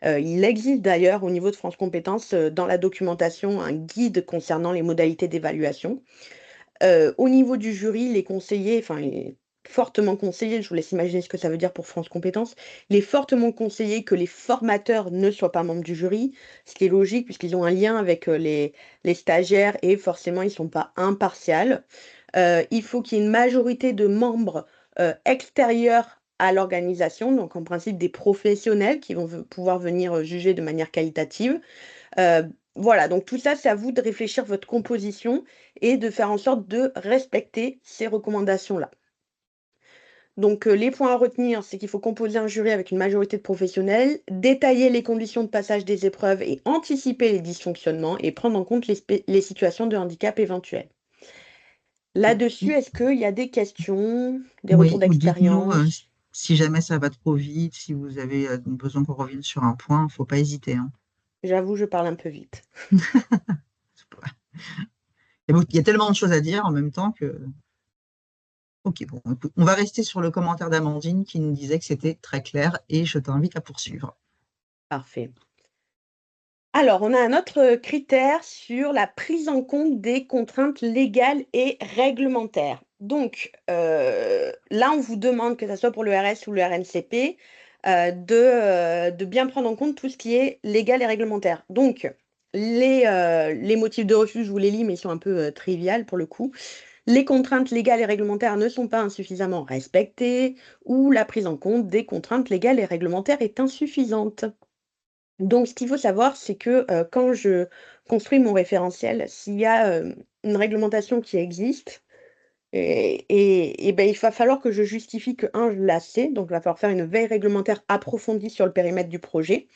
Il existe d'ailleurs au niveau de France Compétences dans la documentation un guide concernant les modalités d'évaluation. Au niveau du jury, les conseillers, enfin les fortement conseillé, je vous laisse imaginer ce que ça veut dire pour France Compétences, il est fortement conseillé que les formateurs ne soient pas membres du jury, ce qui est logique puisqu'ils ont un lien avec, les stagiaires et forcément ils ne sont pas impartials. Il faut qu'il y ait une majorité de membres, extérieurs à l'organisation, donc en principe des professionnels qui vont pouvoir venir, juger de manière qualitative. Voilà, donc tout ça, c'est à vous de réfléchir votre composition et de faire en sorte de respecter ces recommandations-là. Donc, les points à retenir, c'est qu'il faut composer un jury avec une majorité de professionnels, détailler les conditions de passage des épreuves et anticiper les dysfonctionnements et prendre en compte les situations de handicap éventuelles. Là-dessus, Oui, est-ce qu'il y a des questions, des retours oui, ou dites-nous d'expérience? si jamais ça va trop vite, si vous avez besoin qu'on revienne sur un point, il ne faut pas hésiter, hein. J'avoue, je parle un peu vite. Il y a tellement de choses à dire en même temps que. Ok, bon, écoute, on va rester sur le commentaire d'Amandine qui nous disait que c'était très clair et je t'invite à poursuivre. Parfait. Alors, on a un autre critère sur la prise en compte des contraintes légales et réglementaires. Donc, là, on vous demande, que ça soit pour le RS ou le RNCP, de bien prendre en compte tout ce qui est légal et réglementaire. Donc, les motifs de refus, je vous les lis, mais ils sont un peu triviales pour le coup. Les contraintes légales et réglementaires ne sont pas insuffisamment respectées ou la prise en compte des contraintes légales et réglementaires est insuffisante. Donc, ce qu'il faut savoir, c'est que, quand je construis mon référentiel, s'il y a, une réglementation qui existe et ben, il va falloir que je justifie que, un, je la sais, donc il va falloir faire une veille réglementaire approfondie sur le périmètre du projet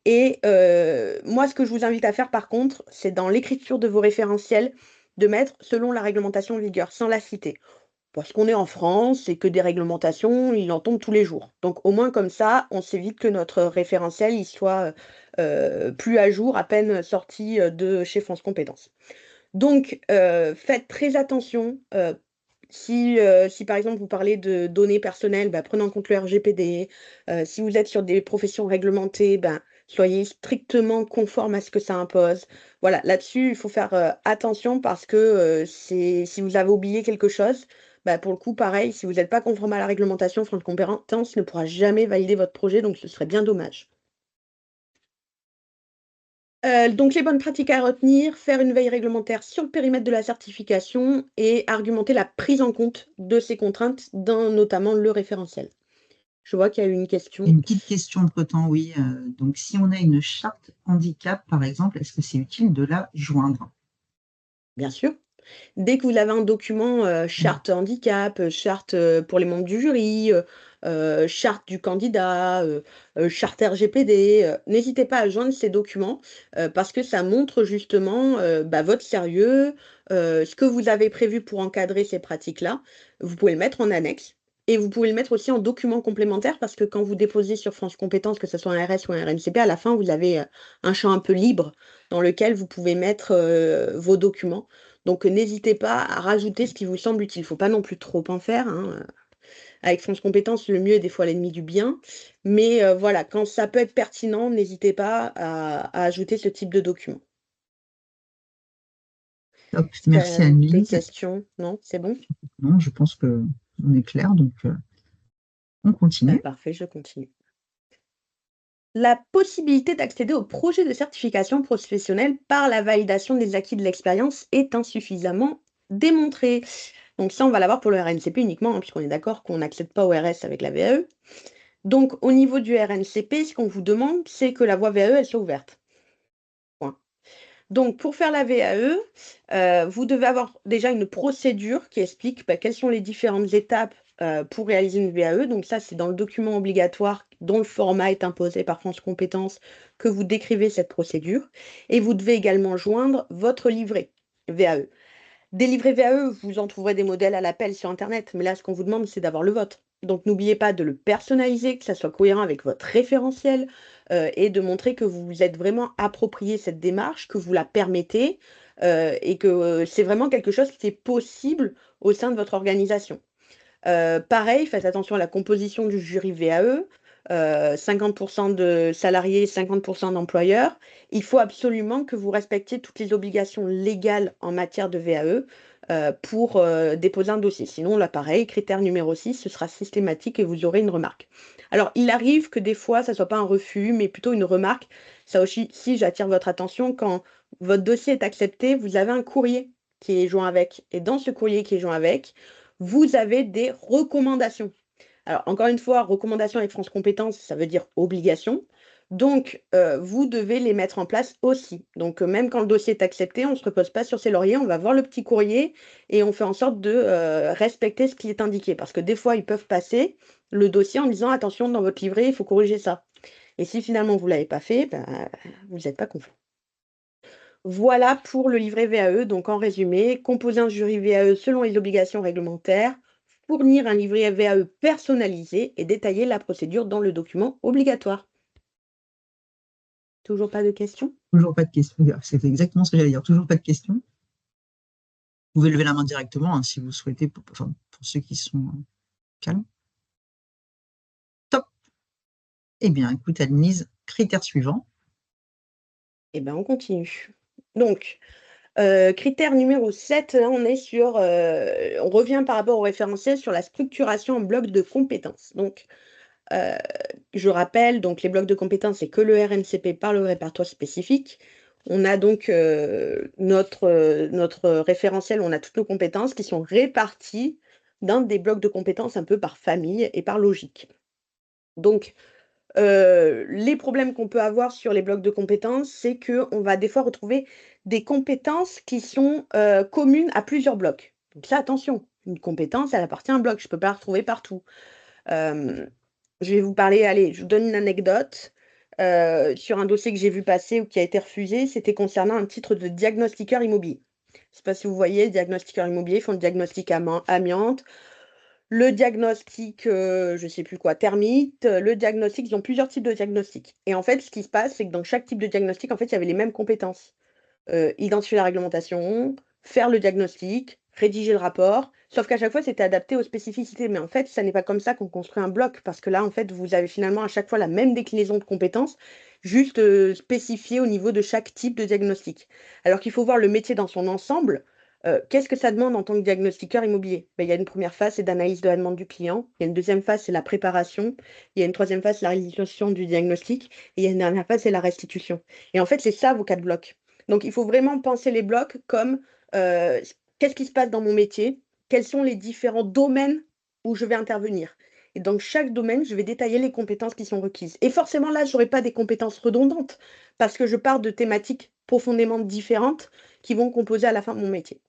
et moi, ce que je vous invite à faire, par contre, c'est dans l'écriture de vos référentiels, de mettre: «Selon la réglementation en vigueur», sans la citer. Parce qu'on est en France et que des réglementations, il en tombe tous les jours. Donc au moins comme ça, on s'évite que notre référentiel, il soit, plus à jour, à peine sorti, de chez France Compétences. Donc, faites très attention, si par exemple vous parlez de données personnelles, bah, prenez en compte le RGPD. Si vous êtes sur des professions réglementées, ben, soyez strictement conformes à ce que ça impose. Voilà, là-dessus, il faut faire, attention parce que, c'est si vous avez oublié quelque chose, bah, pour le coup, pareil, si vous n'êtes pas conforme à la réglementation, France Compétences ne pourra jamais valider votre projet, donc ce serait bien dommage. Donc les bonnes pratiques à retenir, faire une veille réglementaire sur le périmètre de la certification et argumenter la prise en compte de ces contraintes dans notamment le référentiel. Je vois qu'il y a eu une question. Une petite question entre-temps, oui. Donc, si on a une charte handicap, par exemple, est-ce que c'est utile de la joindre? Bien sûr, dès que vous avez un document, Mm. charte handicap, charte, pour les membres du jury, charte du candidat, charte RGPD, n'hésitez pas à joindre ces documents, parce que ça montre justement, bah, votre sérieux, ce que vous avez prévu pour encadrer ces pratiques-là. Vous pouvez le mettre en annexe Et vous pouvez le mettre aussi en document complémentaire parce que quand vous déposez sur France Compétences, que ce soit un RS ou un RNCP, à la fin, vous avez un champ un peu libre dans lequel vous pouvez mettre vos documents. Donc, n'hésitez pas à rajouter ce qui vous semble utile. Il ne faut pas non plus trop en faire, hein. Avec France Compétences, le mieux est des fois l'ennemi du bien. Mais voilà, quand ça peut être pertinent, n'hésitez pas à ajouter ce type de document. Top, Est-ce qu'il y merci a des Annelise. questions? Non, c'est bon? Non, je pense que on est clair, donc on continue. Parfait, je continue. La possibilité d'accéder au projet de certification professionnelle par la validation des acquis de l'expérience est insuffisamment démontrée. Donc ça, on va l'avoir pour le RNCP uniquement, hein, puisqu'on est d'accord qu'on n'accède pas au RS avec la VAE. Donc au niveau du RNCP, ce qu'on vous demande, c'est que la voie VAE, elle soit ouverte. Point. Donc pour faire la VAE, vous devez avoir déjà une procédure qui explique quelles sont les différentes étapes pour réaliser une VAE. Donc ça, c'est dans le document obligatoire dont le format est imposé par France Compétences que vous décrivez cette procédure. Et vous devez également joindre votre livret VAE. Des livrets VAE, vous en trouverez des modèles à l'appel sur Internet, mais là, ce qu'on vous demande, c'est d'avoir le vôtre. Donc n'oubliez pas de le personnaliser, que ça soit cohérent avec votre référentiel et de montrer que vous vous êtes vraiment approprié cette démarche, que vous la permettez et que c'est vraiment quelque chose qui est possible au sein de votre organisation. Pareil, faites attention à la composition du jury VAE. 50% de salariés, 50% d'employeurs. Il faut absolument que vous respectiez toutes les obligations légales en matière de VAE pour déposer un dossier. Sinon, là, pareil, critère numéro 6, ce sera systématique et vous aurez une remarque. Alors, il arrive que des fois, ça ne soit pas un refus, mais plutôt une remarque. Ça aussi, si j'attire votre attention, quand votre dossier est accepté, vous avez un courrier qui est joint avec. Et dans ce courrier qui est joint avec, vous avez des recommandations. Alors, encore une fois, recommandation avec France Compétences, ça veut dire obligation. Donc, vous devez les mettre en place aussi. Donc, même quand le dossier est accepté, on ne se repose pas sur ses lauriers, on va voir le petit courrier et on fait en sorte de respecter ce qui est indiqué. Parce que des fois, ils peuvent passer le dossier en disant attention, dans votre livret, il faut corriger ça. Et si finalement vous ne l'avez pas fait, ben, vous n'êtes pas conforme. Voilà pour le livret VAE. Donc, en résumé, composer un jury VAE selon les obligations réglementaires, fournir un livret VAE personnalisé et détailler la procédure dans le document obligatoire. Toujours pas de questions? Toujours pas de questions. C'est exactement ce que j'allais dire. Toujours pas de questions. Vous pouvez lever la main directement hein, si vous souhaitez, pour ceux qui sont calmes. Top. Eh bien, écoute, Annelise, critère suivant. Eh bien, on continue. Donc, critère numéro 7, là, on est sur, on revient par rapport au référentiel sur la structuration en blocs de compétences. Donc, je rappelle, donc les blocs de compétences, c'est que le RNCP par le répertoire spécifique. On a donc notre référentiel, on a toutes nos compétences qui sont réparties dans des blocs de compétences un peu par famille et par logique. Donc, les problèmes qu'on peut avoir sur les blocs de compétences, c'est qu'on va des fois retrouver des compétences qui sont communes à plusieurs blocs. Donc là, attention, une compétence, elle appartient à un bloc, je ne peux pas la retrouver partout. Je vais vous parler, allez, je vous donne une anecdote. Sur un dossier que j'ai vu passer ou qui a été refusé, c'était concernant un titre de diagnostiqueur immobilier. Je ne sais pas si vous voyez, les diagnostiqueurs immobiliers font le diagnostic amiante, le diagnostic, je ne sais plus quoi, thermite, le diagnostic, ils ont plusieurs types de diagnostics. Et en fait, ce qui se passe, c'est que dans chaque type de diagnostic, en fait, il y avait les mêmes compétences. Identifier la réglementation, faire le diagnostic, rédiger le rapport, sauf qu'à chaque fois, c'était adapté aux spécificités. Mais en fait, ça n'est pas comme ça qu'on construit un bloc, parce que là, en fait, vous avez finalement à chaque fois la même déclinaison de compétences, juste spécifiée au niveau de chaque type de diagnostic. Alors qu'il faut voir le métier dans son ensemble. Qu'est-ce que ça demande en tant que diagnostiqueur immobilier? Il y a une première phase, c'est d'analyse de la demande du client. Il y a une deuxième phase, c'est la préparation. Il y a une troisième phase, c'est la réalisation du diagnostic. Et il y a une dernière phase, c'est la restitution. Et en fait, c'est ça vos 4 blocs. Donc, il faut vraiment penser les blocs comme qu'est-ce qui se passe dans mon métier? Quels sont les différents domaines où je vais intervenir? Et dans chaque domaine, je vais détailler les compétences qui sont requises. Et forcément, là, je n'aurai pas des compétences redondantes parce que je pars de thématiques profondément différentes qui vont composer à la fin de mon métier.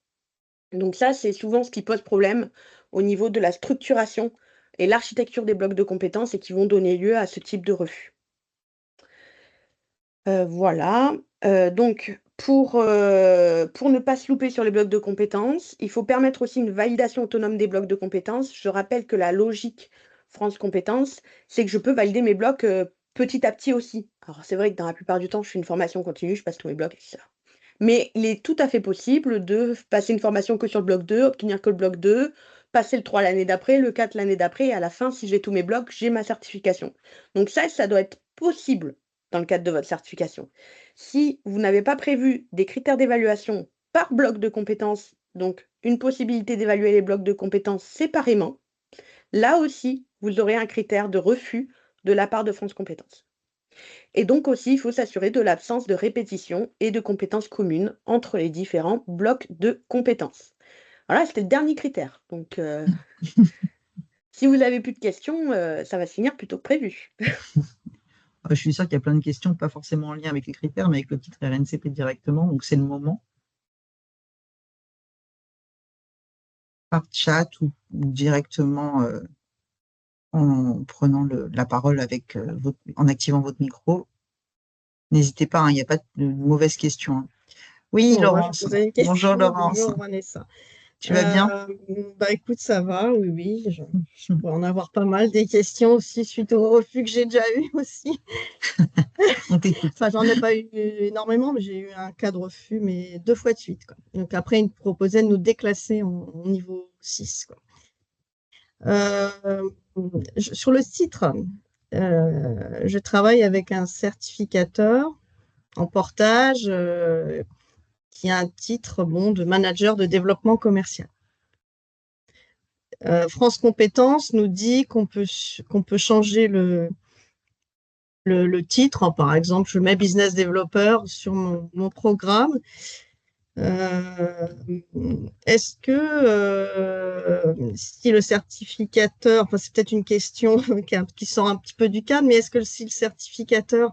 Donc ça, c'est souvent ce qui pose problème au niveau de la structuration et l'architecture des blocs de compétences et qui vont donner lieu à ce type de refus. Voilà, donc pour ne pas se louper sur les blocs de compétences, il faut permettre aussi une validation autonome des blocs de compétences. Je rappelle que la logique France Compétences, c'est que je peux valider mes blocs petit à petit aussi. Alors, c'est vrai que dans la plupart du temps, je fais une formation continue, je passe tous mes blocs, etc. Mais il est tout à fait possible de passer une formation que sur le bloc 2, obtenir que le bloc 2, passer le 3 l'année d'après, le 4 l'année d'après, et à la fin, si j'ai tous mes blocs, j'ai ma certification. Donc ça doit être possible dans le cadre de votre certification. Si vous n'avez pas prévu des critères d'évaluation par bloc de compétences, donc une possibilité d'évaluer les blocs de compétences séparément, là aussi, vous aurez un critère de refus de la part de France Compétences. Et donc aussi, il faut s'assurer de l'absence de répétition et de compétences communes entre les différents blocs de compétences. Voilà, c'était le dernier critère. Donc, si vous n'avez plus de questions, ça va se finir plus tôt que prévu. Je suis sûre qu'il y a plein de questions, pas forcément en lien avec les critères, mais avec le titre RNCP directement, donc c'est le moment. Par chat ou directement en prenant la parole avec en activant votre micro. N'hésitez pas, il n'y a pas de mauvaises questions. Hein. Oui, Bon, moi, je Laurence. posais une Bonjour, question. Laurence. Bonjour, Vanessa. Tu vas bien? Bah, écoute, ça va, oui. Je pourrais en avoir pas mal. Des questions aussi suite au refus que j'ai déjà eu aussi. On t'écoute. Enfin, j'en ai pas eu énormément, mais j'ai eu un cas de refus, mais 2 fois de suite, quoi. Donc après, ils me proposaient de nous déclasser en niveau 6, quoi. Sur le titre, je travaille avec un certificateur en portage qui a un titre de manager de développement commercial. France Compétences nous dit qu'on peut changer le titre. Par exemple, je mets business developer sur mon programme. Est-ce que si le certificateur, enfin c'est peut-être une question qui sort un petit peu du cadre, mais est-ce que si le certificateur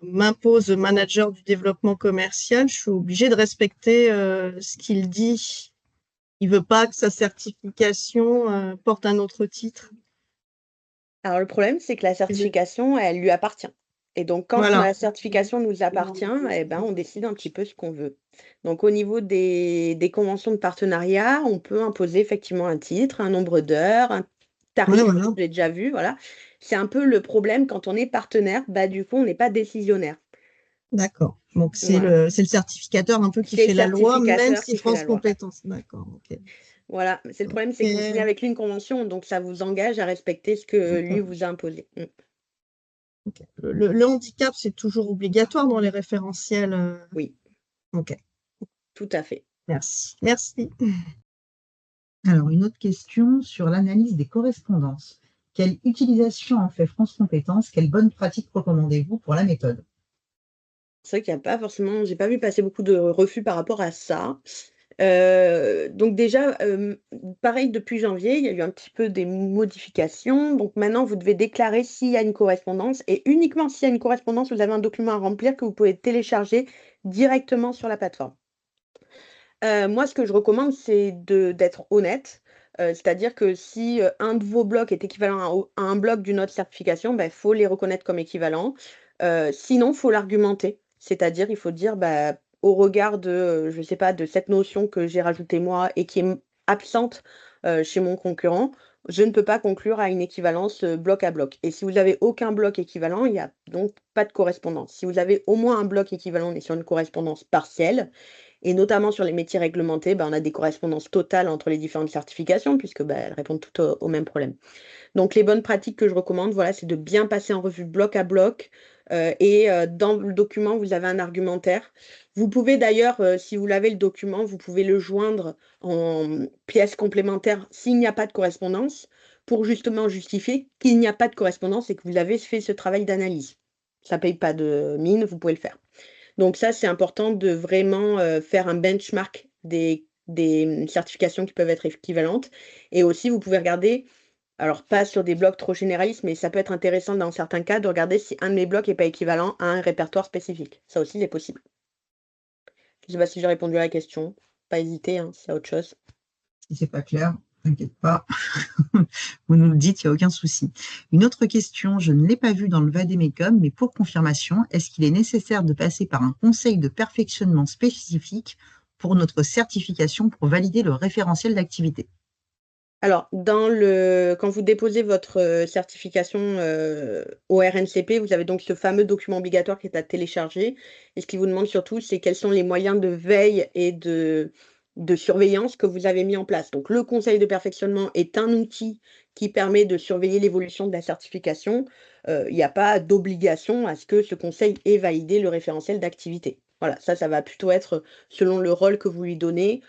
m'impose manager du développement commercial, je suis obligée de respecter ce qu'il dit? Il veut pas que sa certification porte un autre titre. Alors, le problème, c'est que la certification, elle lui appartient. Et donc, quand Voilà. la certification nous appartient, eh ben, on décide un petit peu ce qu'on veut. Donc, au niveau des conventions de partenariat, on peut imposer effectivement un titre, un nombre d'heures, un tarif, Voilà. je l'ai déjà vu, voilà. C'est un peu le problème quand on est partenaire, bah, du coup, on n'est pas décisionnaire. D'accord. Donc, c'est Voilà. le certificateur un peu qui C'est le fait la loi, même certificateur si qui fait la France loi. Compétences. D'accord. Ok. Voilà. C'est le problème, c'est que vous signez avec lui une convention, donc ça vous engage à respecter ce que lui vous a imposé. Ok. Le handicap, c'est toujours obligatoire dans les référentiels. Oui, Ok. tout à fait. Merci. Merci. Alors, une autre question sur l'analyse des correspondances. Quelle utilisation en fait France Compétences? Quelle bonne pratique recommandez-vous pour la méthode? C'est vrai qu'il y a pas forcément j'ai pas vu passer beaucoup de refus par rapport à ça. Donc déjà, pareil depuis janvier, il y a eu un petit peu des modifications. Donc maintenant, vous devez déclarer s'il y a une correspondance et uniquement s'il y a une correspondance, vous avez un document à remplir que vous pouvez télécharger directement sur la plateforme. Moi, ce que je recommande, c'est d'être honnête, c'est-à-dire que si, un de vos blocs est équivalent à un bloc d'une autre certification, bah, il faut les reconnaître comme équivalents. Sinon, faut l'argumenter, c'est-à-dire il faut dire, bah, au regard de, je sais pas, de cette notion que j'ai rajoutée moi et qui est absente, chez mon concurrent, je ne peux pas conclure à une équivalence, bloc à bloc et si vous avez aucun bloc équivalent, il y a donc pas de correspondance. Si vous avez au moins un bloc équivalent, on est sur une correspondance partielle et notamment sur les métiers réglementés, bah, on a des correspondances totales entre les différentes certifications puisque, bah, elles répondent toutes au même problème. Donc les bonnes pratiques que je recommande, voilà, c'est de bien passer en revue bloc à bloc, dans le document, vous avez un argumentaire. Vous pouvez d'ailleurs, si vous l'avez le document, vous pouvez le joindre en pièce complémentaire s'il n'y a pas de correspondance, pour justement justifier qu'il n'y a pas de correspondance et que vous avez fait ce travail d'analyse. Ça paye pas de mine, vous pouvez le faire. Donc ça, c'est important de vraiment, faire un benchmark des certifications qui peuvent être équivalentes et aussi vous pouvez regarder, alors pas sur des blocs trop généralistes, mais ça peut être intéressant dans certains cas de regarder si un de mes blocs est pas équivalent à un répertoire spécifique. Ça aussi, c'est possible. Je sais pas si j'ai répondu à la question. Pas hésiter, hein, s'il y a autre chose. Si c'est pas clair, T'inquiète pas, vous nous le dites, il n'y a aucun souci. Une autre question, je ne l'ai pas vue dans le Vademecum, mais pour confirmation, est-ce qu'il est nécessaire de passer par un conseil de perfectionnement spécifique pour notre certification pour valider le référentiel d'activité? Alors, quand vous déposez votre certification au RNCP, vous avez donc ce fameux document obligatoire qui est à télécharger. Et ce qui vous demande surtout, c'est quels sont les moyens de veille et de surveillance que vous avez mis en place. Donc, le conseil de perfectionnement est un outil qui permet de surveiller l'évolution de la certification. Il n'y a pas d'obligation à ce que ce conseil ait validé le référentiel d'activité. Voilà, ça va plutôt être selon le rôle que vous lui donnez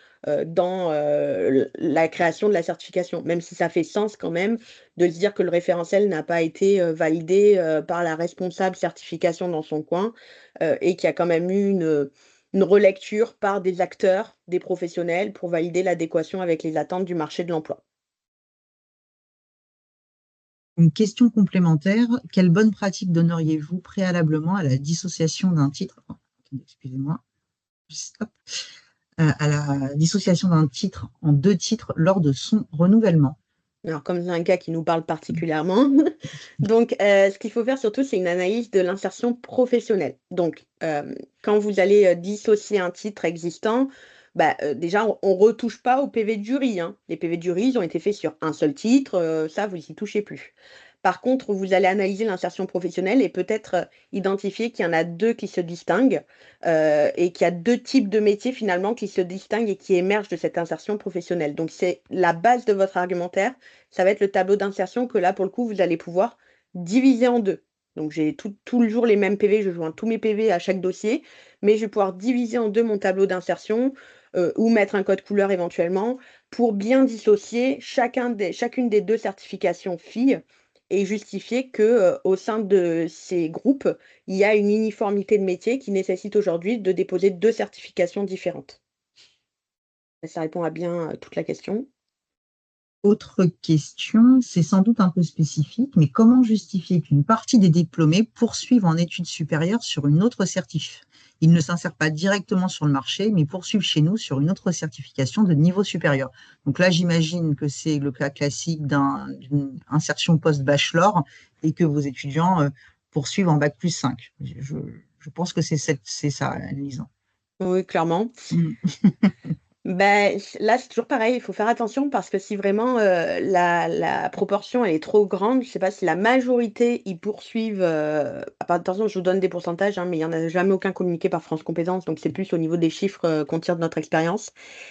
dans la création de la certification, même si ça fait sens quand même de se dire que le référentiel n'a pas été validé par la responsable certification dans son coin et qu'il y a quand même eu une relecture par des acteurs, des professionnels pour valider l'adéquation avec les attentes du marché de l'emploi. Une question complémentaire, quelle bonne pratique donneriez-vous préalablement à la dissociation d'un titre, excusez-moi, stop, à la dissociation d'un titre en deux titres lors de son renouvellement? Alors, comme c'est un cas qui nous parle particulièrement, donc ce qu'il faut faire surtout, c'est une analyse de l'insertion professionnelle. Donc, quand vous allez dissocier un titre existant, déjà, on ne retouche pas au PV de jury, hein. Les PV de jury, ils ont été faits sur un seul titre, ça, vous n'y touchez plus. Par contre, vous allez analyser l'insertion professionnelle et peut-être identifier qu'il y en a deux qui se distinguent et qu'il y a deux types de métiers finalement qui se distinguent et qui émergent de cette insertion professionnelle. Donc, c'est la base de votre argumentaire. Ça va être le tableau d'insertion que là, pour le coup, vous allez pouvoir diviser en deux. Donc, j'ai tout le jour les mêmes PV, je joins tous mes PV à chaque dossier, mais je vais pouvoir diviser en deux mon tableau d'insertion ou mettre un code couleur éventuellement pour bien dissocier chacune des deux certifications filles et justifier que au sein de ces groupes, il y a une uniformité de métier qui nécessite aujourd'hui de déposer deux certifications différentes. Ça répond à bien toute la question. Autre question, c'est sans doute un peu spécifique, mais comment justifier qu'une partie des diplômés poursuivent en études supérieures sur une autre certif? Ils ne s'insèrent pas directement sur le marché, mais poursuivent chez nous sur une autre certification de niveau supérieur. Donc là, j'imagine que c'est le cas classique d'une insertion post-bachelor et que vos étudiants poursuivent en bac+5. Je pense que c'est ça, Annelise. Oui, clairement. Mm. Là, c'est toujours pareil, il faut faire attention parce que si vraiment la proportion elle est trop grande, je ne sais pas si la majorité ils poursuivent. Attention, je vous donne des pourcentages, hein, mais il n'y en a jamais aucun communiqué par France Compétences, donc c'est plus au niveau des chiffres qu'on tire de notre expérience.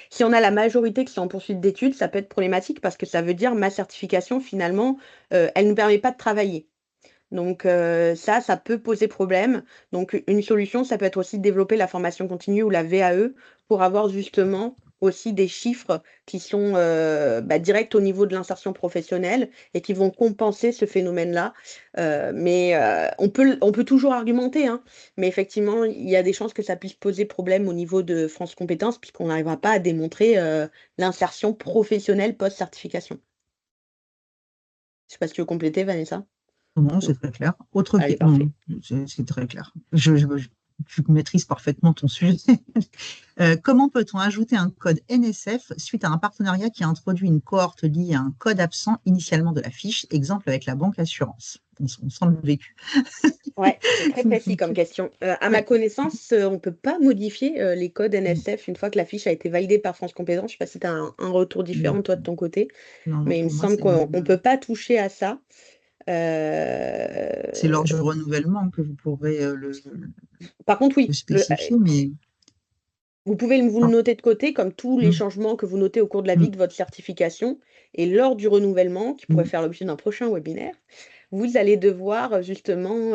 Si on a la majorité qui sont en poursuite d'études, ça peut être problématique parce que ça veut dire ma certification, finalement, elle ne nous permet pas de travailler. Donc ça peut poser problème. Donc une solution, ça peut être aussi de développer la formation continue ou la VAE pour avoir justement aussi des chiffres qui sont directs au niveau de l'insertion professionnelle et qui vont compenser ce phénomène-là. Mais on peut toujours argumenter, hein, mais effectivement, il y a des chances que ça puisse poser problème au niveau de France Compétences puisqu'on n'arrivera pas à démontrer l'insertion professionnelle post-certification. Je ne sais pas si tu veux compléter, Vanessa. Non, c'est très clair. Autre Allez, non, parfait. c'est très clair. Tu maîtrises parfaitement ton sujet. Comment peut-on ajouter un code NSF suite à un partenariat qui a introduit une cohorte liée à un code absent initialement de la fiche, exemple avec la banque assurance? On sent le vécu. Ouais, c'est très précis comme question. À ma connaissance, on ne peut pas modifier les codes NSF une fois que la fiche a été validée par France Compétences. Je ne sais pas si tu as un retour différent, toi, de ton côté, Non, mais il me pour moi, semble qu'on ne peut pas toucher à ça. c'est lors du renouvellement que vous pourrez Par contre, le oui, spécifier, mais vous pouvez vous le noter de côté, comme tous les Mm, changements que vous notez au cours de la vie mm, de votre certification. Et lors du renouvellement, qui pourrait mm. faire l'objet d'un prochain webinaire, vous allez devoir justement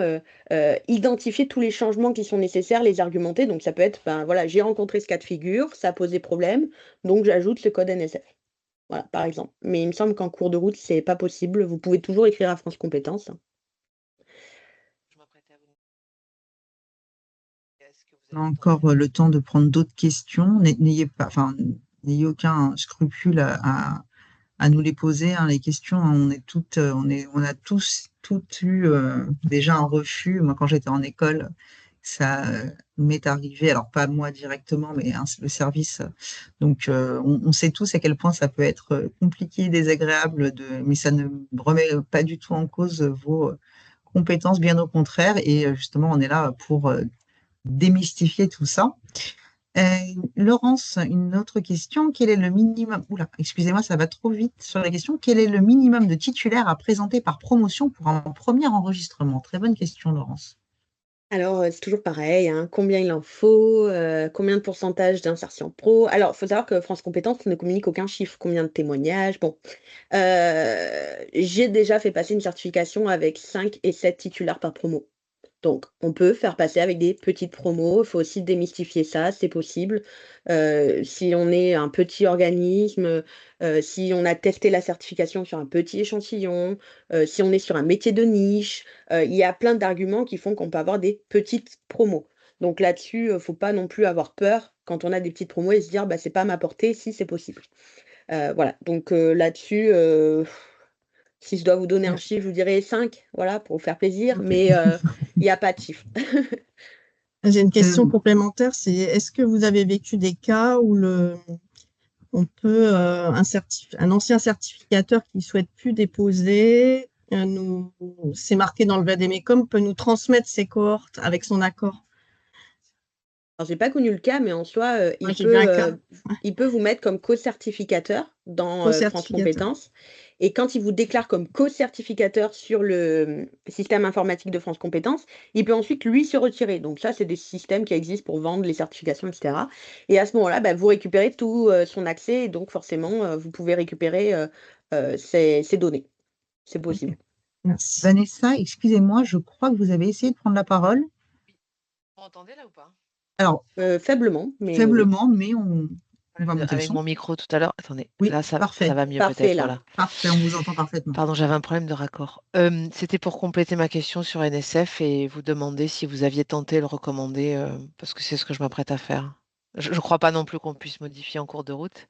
identifier tous les changements qui sont nécessaires, les argumenter. Donc ça peut être, voilà, j'ai rencontré ce cas de figure, ça a posé problème, donc j'ajoute ce code NSF. Voilà, par exemple. Mais il me semble qu'en cours de route, c'est pas possible. Vous pouvez toujours écrire à France Compétences. On a encore le temps de prendre d'autres questions. N'ayez aucun scrupule à nous les poser, hein, les questions. On a tous toutes eu déjà un refus. Moi, quand j'étais en école, Ça m'est arrivé, alors pas moi directement, mais le service. Donc, on sait tous à quel point ça peut être compliqué, désagréable, mais ça ne remet pas du tout en cause vos compétences, bien au contraire. Et justement, on est là pour démystifier tout ça. Euh, Laurence, une autre question. Quel est le minimum? Oula, excusez-moi, ça va trop vite sur la question. Quel est le minimum de titulaires à présenter par promotion pour un premier enregistrement? Très bonne question, Laurence. Alors, c'est toujours pareil, hein, combien il en faut, combien de pourcentage d'insertion pro? Alors, il faut savoir que France Compétences ne communique aucun chiffre, combien de témoignages, bon. J'ai déjà fait passer une certification avec 5 et 7 titulaires par promo. Donc, on peut faire passer avec des petites promos. Il faut aussi démystifier ça, c'est possible. Si on est un petit organisme, si on a testé la certification sur un petit échantillon, si on est sur un métier de niche, il y a plein d'arguments qui font qu'on peut avoir des petites promos. Donc là-dessus, faut pas non plus avoir peur quand on a des petites promos et se dire: «Bah, c'est pas à ma portée», si c'est possible. Voilà, donc là-dessus, si je dois vous donner un chiffre, je vous dirais 5, voilà, pour vous faire plaisir, mais il y a pas de chiffre. J'ai une question Euh, complémentaire, c'est est-ce que vous avez vécu des cas où on peut, un ancien certificateur qui souhaite plus déposer, c'est marqué dans le vade-mecum, peut nous transmettre ses cohortes avec son accord? Alors j'ai pas connu le cas, mais en soi, Moi, j'ai vu un cas, il peut vous mettre comme co-certificateur dans, France co-certificateur. Compétences et quand il vous déclare comme co-certificateur sur le, système informatique de France Compétences, il peut ensuite, lui, se retirer. Donc ça, c'est des systèmes qui existent pour vendre les certifications et cetera et à ce moment-là, bah, vous récupérez tout, son accès et donc forcément, vous pouvez récupérer, ses données. C'est possible. Ok, merci. Vanessa, excusez-moi, je crois que vous avez essayé de prendre la parole. Vous m'entendez là ou pas? Alors, Faiblement, mais oui. faiblement, mais on va monter le Avec son. mon micro tout à l'heure. Attendez, Oui, là ça parfait. va mieux Parfait peut-être, là. voilà. Parfait, on vous entend parfaitement. Pardon, j'avais un problème de raccord. C'était pour compléter ma question sur NSF et vous demander si vous aviez tenté le recommander, parce que c'est ce que je m'apprête à faire. Je ne crois pas non plus qu'on puisse modifier en cours de route.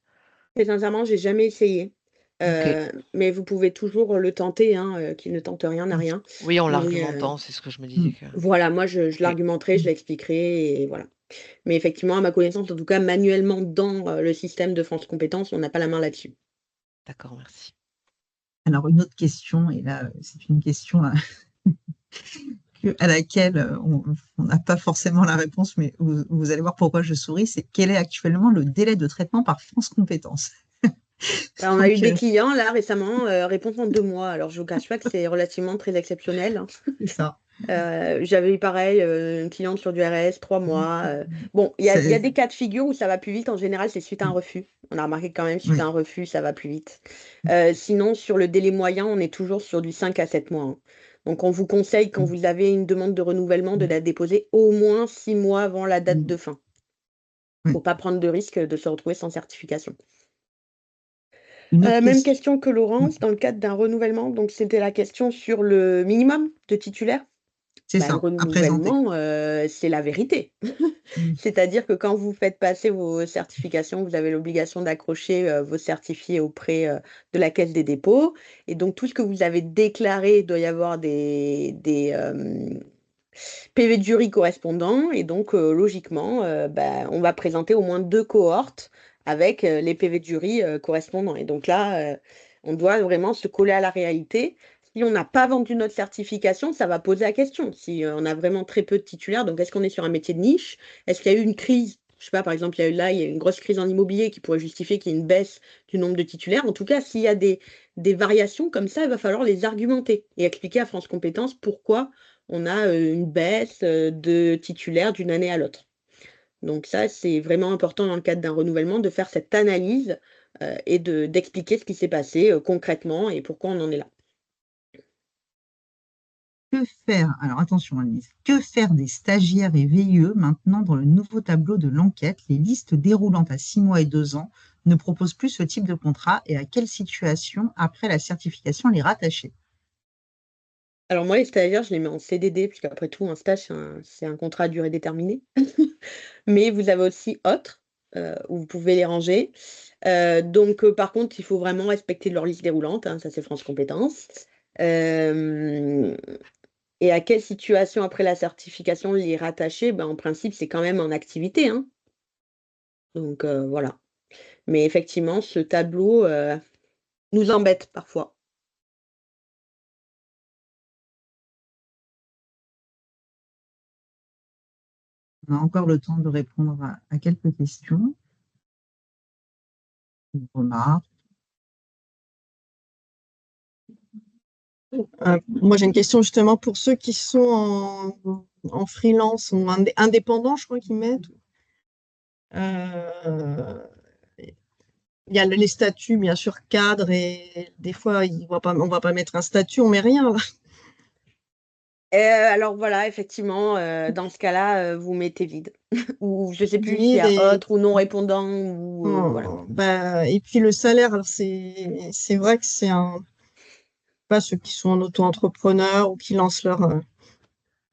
Et sincèrement, j'ai jamais essayé. Ok. Mais vous pouvez toujours le tenter, hein, qui ne tente rien n'a Mm. rien. Oui, en Mais l'argumentant, c'est ce que je me disais Mm. que. voilà, moi je Ok, l'argumenterai, je l'expliquerai et voilà. Mais effectivement, à ma connaissance, en tout cas manuellement dans, le système de France Compétences, on n'a pas la main là-dessus. d'accord, merci. Alors, une autre question, et là, c'est une question à laquelle on n'a pas forcément la réponse, mais vous allez voir pourquoi je souris, c'est quel est actuellement le délai de traitement par France Compétences? Bah, on a eu Donc, des clients là récemment, répondre en 2 mois. Alors je vous cache pas que c'est relativement très exceptionnel, hein. c'est ça. J'avais eu pareil, une cliente sur du RS, 3 mois, bon, il y a des cas de figure où ça va plus vite. En général, c'est suite à un refus. On a remarqué que quand même suite à Oui. un refus, ça va plus vite. Sinon sur le délai moyen, on est toujours sur du 5 à 7 mois, hein. Donc on vous conseille quand vous avez une demande de renouvellement de la déposer au moins 6 mois avant la date de fin. Oui. Faut pas prendre de risque de se retrouver sans certification. Une autre Même question. question que Laurence, dans le cadre d'un renouvellement, donc c'était la question sur le minimum de titulaires. C'est Bah, le ça, à présenter. renouvellement, c'est la vérité. Mm. C'est-à-dire que quand vous faites passer vos certifications, vous avez l'obligation d'accrocher, vos certifiés auprès, de la Caisse des dépôts et donc tout ce que vous avez déclaré, il doit y avoir des PV de jury correspondants et donc logiquement, bah, on va présenter au moins 2 cohortes avec, les PV de jury, correspondants et donc là, on doit vraiment se coller à la réalité. Si on n'a pas vendu notre certification, ça va poser la question. Si, on a vraiment très peu de titulaires, donc est-ce qu'on est sur un métier de niche? Est-ce qu'il y a eu une crise? Je sais pas, par exemple, il y a eu une grosse crise en immobilier qui pourrait justifier qu'il y ait une baisse du nombre de titulaires. En tout cas, s'il y a des variations comme ça, il va falloir les argumenter et expliquer à France Compétences pourquoi on a, une baisse, de titulaires d'une année à l'autre. Donc ça, c'est vraiment important dans le cadre d'un renouvellement de faire cette analyse, et d'expliquer ce qui s'est passé, concrètement et pourquoi on en est là. Que faire? Alors attention, Annelise. Que faire des stagiaires et VIE maintenant dans le nouveau tableau de l'enquête? Les listes déroulantes à 6 mois et 2 ans ne proposent plus ce type de contrat et à quelle situation, après la certification, les rattacher? Alors moi, les stagiaires, je les mets en CDD puisqu'après tout, un stage, c'est un contrat à durée déterminée. Mais vous avez aussi autres, où vous pouvez les ranger. Donc par contre, il faut vraiment respecter leur liste déroulante, hein, ça c'est France Compétences. Hem Et à quelle situation après la certification l'y rattacher? Ben, en principe, c'est quand même en activité, hein. Donc voilà. Mais effectivement, ce tableau, nous embête parfois. On a encore le temps de répondre à quelques questions, ou remarques. Moi, j'ai une question justement pour ceux qui sont en freelance ou indépendants, je crois qu'ils mettent. Il y a les statuts, bien sûr, cadres, et des fois, on va pas mettre un statut, on met rien, là. Alors voilà, effectivement, dans ce cas-là, vous mettez vide ou je sais plus s'il y Vide a autre ou non répondant ou voilà. bah, et puis le salaire, alors c'est vrai que c'est pas ceux qui sont en auto-entrepreneur ou qui lancent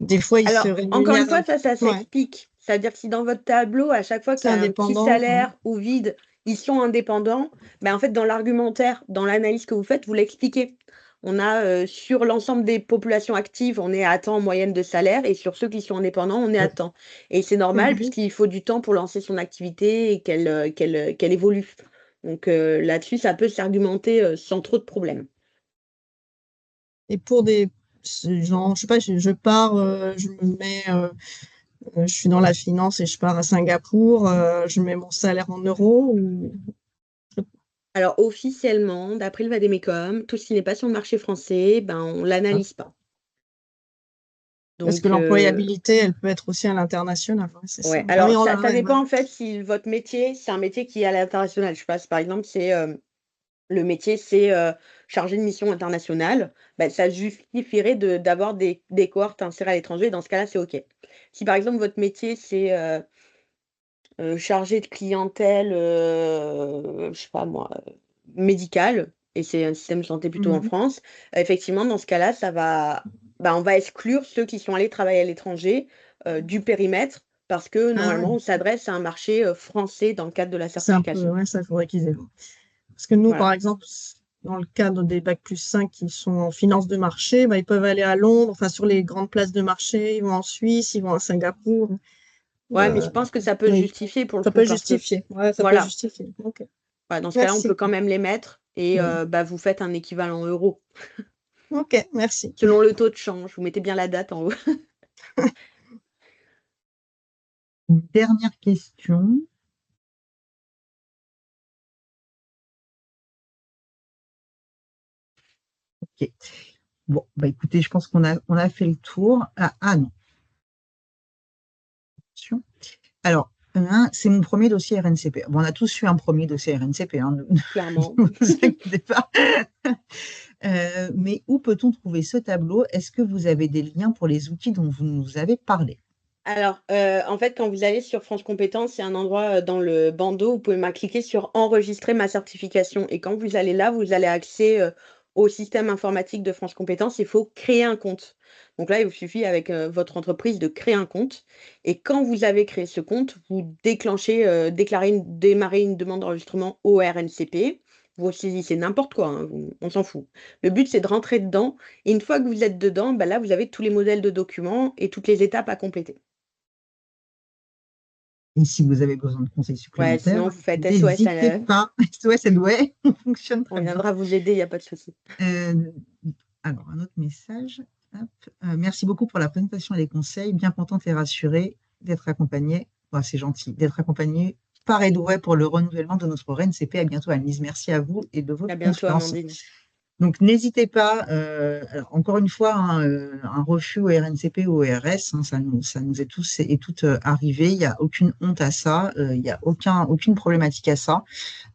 des fois, ils se Alors, encore une rémunèrent. fois, ça Ouais, s'explique. C'est-à-dire que si dans votre tableau, à chaque fois c'est qu'il y a un petit indépendant. salaire ou vide, ils sont indépendants, ben, en fait, dans l'argumentaire, dans l'analyse que vous faites, vous l'expliquez. On a, sur l'ensemble des populations actives, on est à temps en moyenne de salaire et sur ceux qui sont indépendants, on est à temps. Et c'est normal puisqu'il faut du temps pour lancer son activité et qu'elle évolue. Donc, là-dessus, ça peut s'argumenter, sans trop de problèmes. Et pour genre, je sais pas, je pars, je me mets, je suis dans la finance et je pars à Singapour, je mets mon salaire en euros ou Alors officiellement, d'après le Vademecum, tout ce qui n'est pas sur le marché français, ben, on l'analyse pas. parce que Donc, l'employabilité, elle peut être aussi à l'international. Ouais, c'est ça. ouais. Ah oui, Alors on ça, l'a, ça ouais, ouais. dépend en fait si votre métier, c'est un métier qui est à l'international. Je sais pas, si par exemple c'est le métier, c'est chargé de mission internationale, ben, ça justifierait d'avoir des cohortes insérées à l'étranger. Dans ce cas-là, c'est OK. Si par exemple votre métier, c'est chargé de clientèle, je sais pas moi, médicale et c'est un système de santé plutôt en Mhm. France, effectivement, dans ce cas-là, on va exclure ceux qui sont allés travailler à l'étranger, du périmètre parce que Ah normalement, ouais, on s'adresse à un marché, français dans le cadre de la c'est un peu, certification. ouais, ça, il faudrait qu'ils aient. Parce que nous, Voilà. par exemple, dans le cadre des bac+5 qui sont en finance de marché, bah, ils peuvent aller à Londres, enfin sur les grandes places de marché, ils vont en Suisse, ils vont à Singapour. Ouais, mais je Euh, pense que ça peut oui, justifier pour le ça coup peut parce que justifier. Ouais, ça peut voilà, justifier. Ok, voilà, dans ce cas-là, on peut merci. quand même les mettre et Oui. bah, vous faites un équivalent euro. Ok, merci. Selon le taux de change, vous mettez bien la date en haut. Une dernière question. Ok. Bon, bah écoutez, je pense on a fait le tour. Non. Attention. Alors, c'est mon premier dossier RNCP. Bon, on a tous eu un premier dossier RNCP, hein, ne Clairement. vous inquiétez pas. Mais où peut-on trouver ce tableau? Est-ce que vous avez des liens pour les outils dont vous nous avez parlé? Alors, en fait, quand vous allez sur France Compétences, il y a un endroit, dans le bandeau, vous pouvez cliquer sur «Enregistrer ma certification» et quand vous allez là, vous allez accès, au système informatique de France Compétences. Il faut créer un compte. Donc là, il vous suffit avec, votre entreprise de créer un compte et quand vous avez créé ce compte, vous déclenchez, démarrez une demande d'enregistrement au RNCP. Vous saisissez n'importe quoi, hein, on s'en fout. Le but, c'est de rentrer dedans et une fois que vous êtes dedans, bah, là, vous avez tous les modèles de documents et toutes les étapes à compléter. Et si vous avez besoin de conseils Ouais, supplémentaires, sinon vous faites SOS, n'hésitez pas. SOS Edway, on fonctionne on très bien. viendra vous aider, il y a pas de souci. Euh, alors, un autre message. Hop. Merci beaucoup pour la présentation et les conseils. Bien contente et rassurée d'être accompagnée. Bon, c'est gentil, d'être accompagnée par Edway pour le renouvellement de notre RNCP. À bientôt, Anne-Lise. Merci à vous et de À votre bientôt, confiance. Amandine. Donc, n'hésitez pas, alors, encore une fois, hein, un refus au RNCP ou au RS, hein, ça nous est tous et toutes arrivé. Il n'y a aucune honte à ça, il n'y a aucune problématique à ça.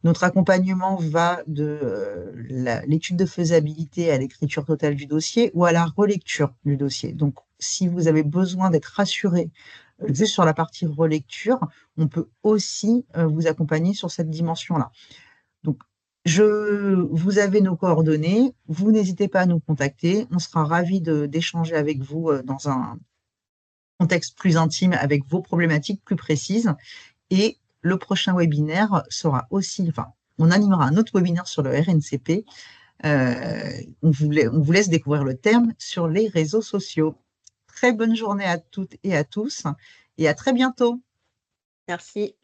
Notre accompagnement va de l'étude de faisabilité à l'écriture totale du dossier ou à la relecture du dossier. Donc, si vous avez besoin d'être rassuré juste sur la partie relecture, on peut aussi vous accompagner sur cette dimension-là. Donc, vous avez nos coordonnées, vous n'hésitez pas à nous contacter, on sera ravis d'échanger avec vous dans un contexte plus intime avec vos problématiques plus précises. Et le prochain webinaire sera aussi, enfin, on animera un autre webinaire sur le RNCP. On vous laisse découvrir le terme sur les réseaux sociaux. très bonne journée à toutes et à tous et à très bientôt. Merci.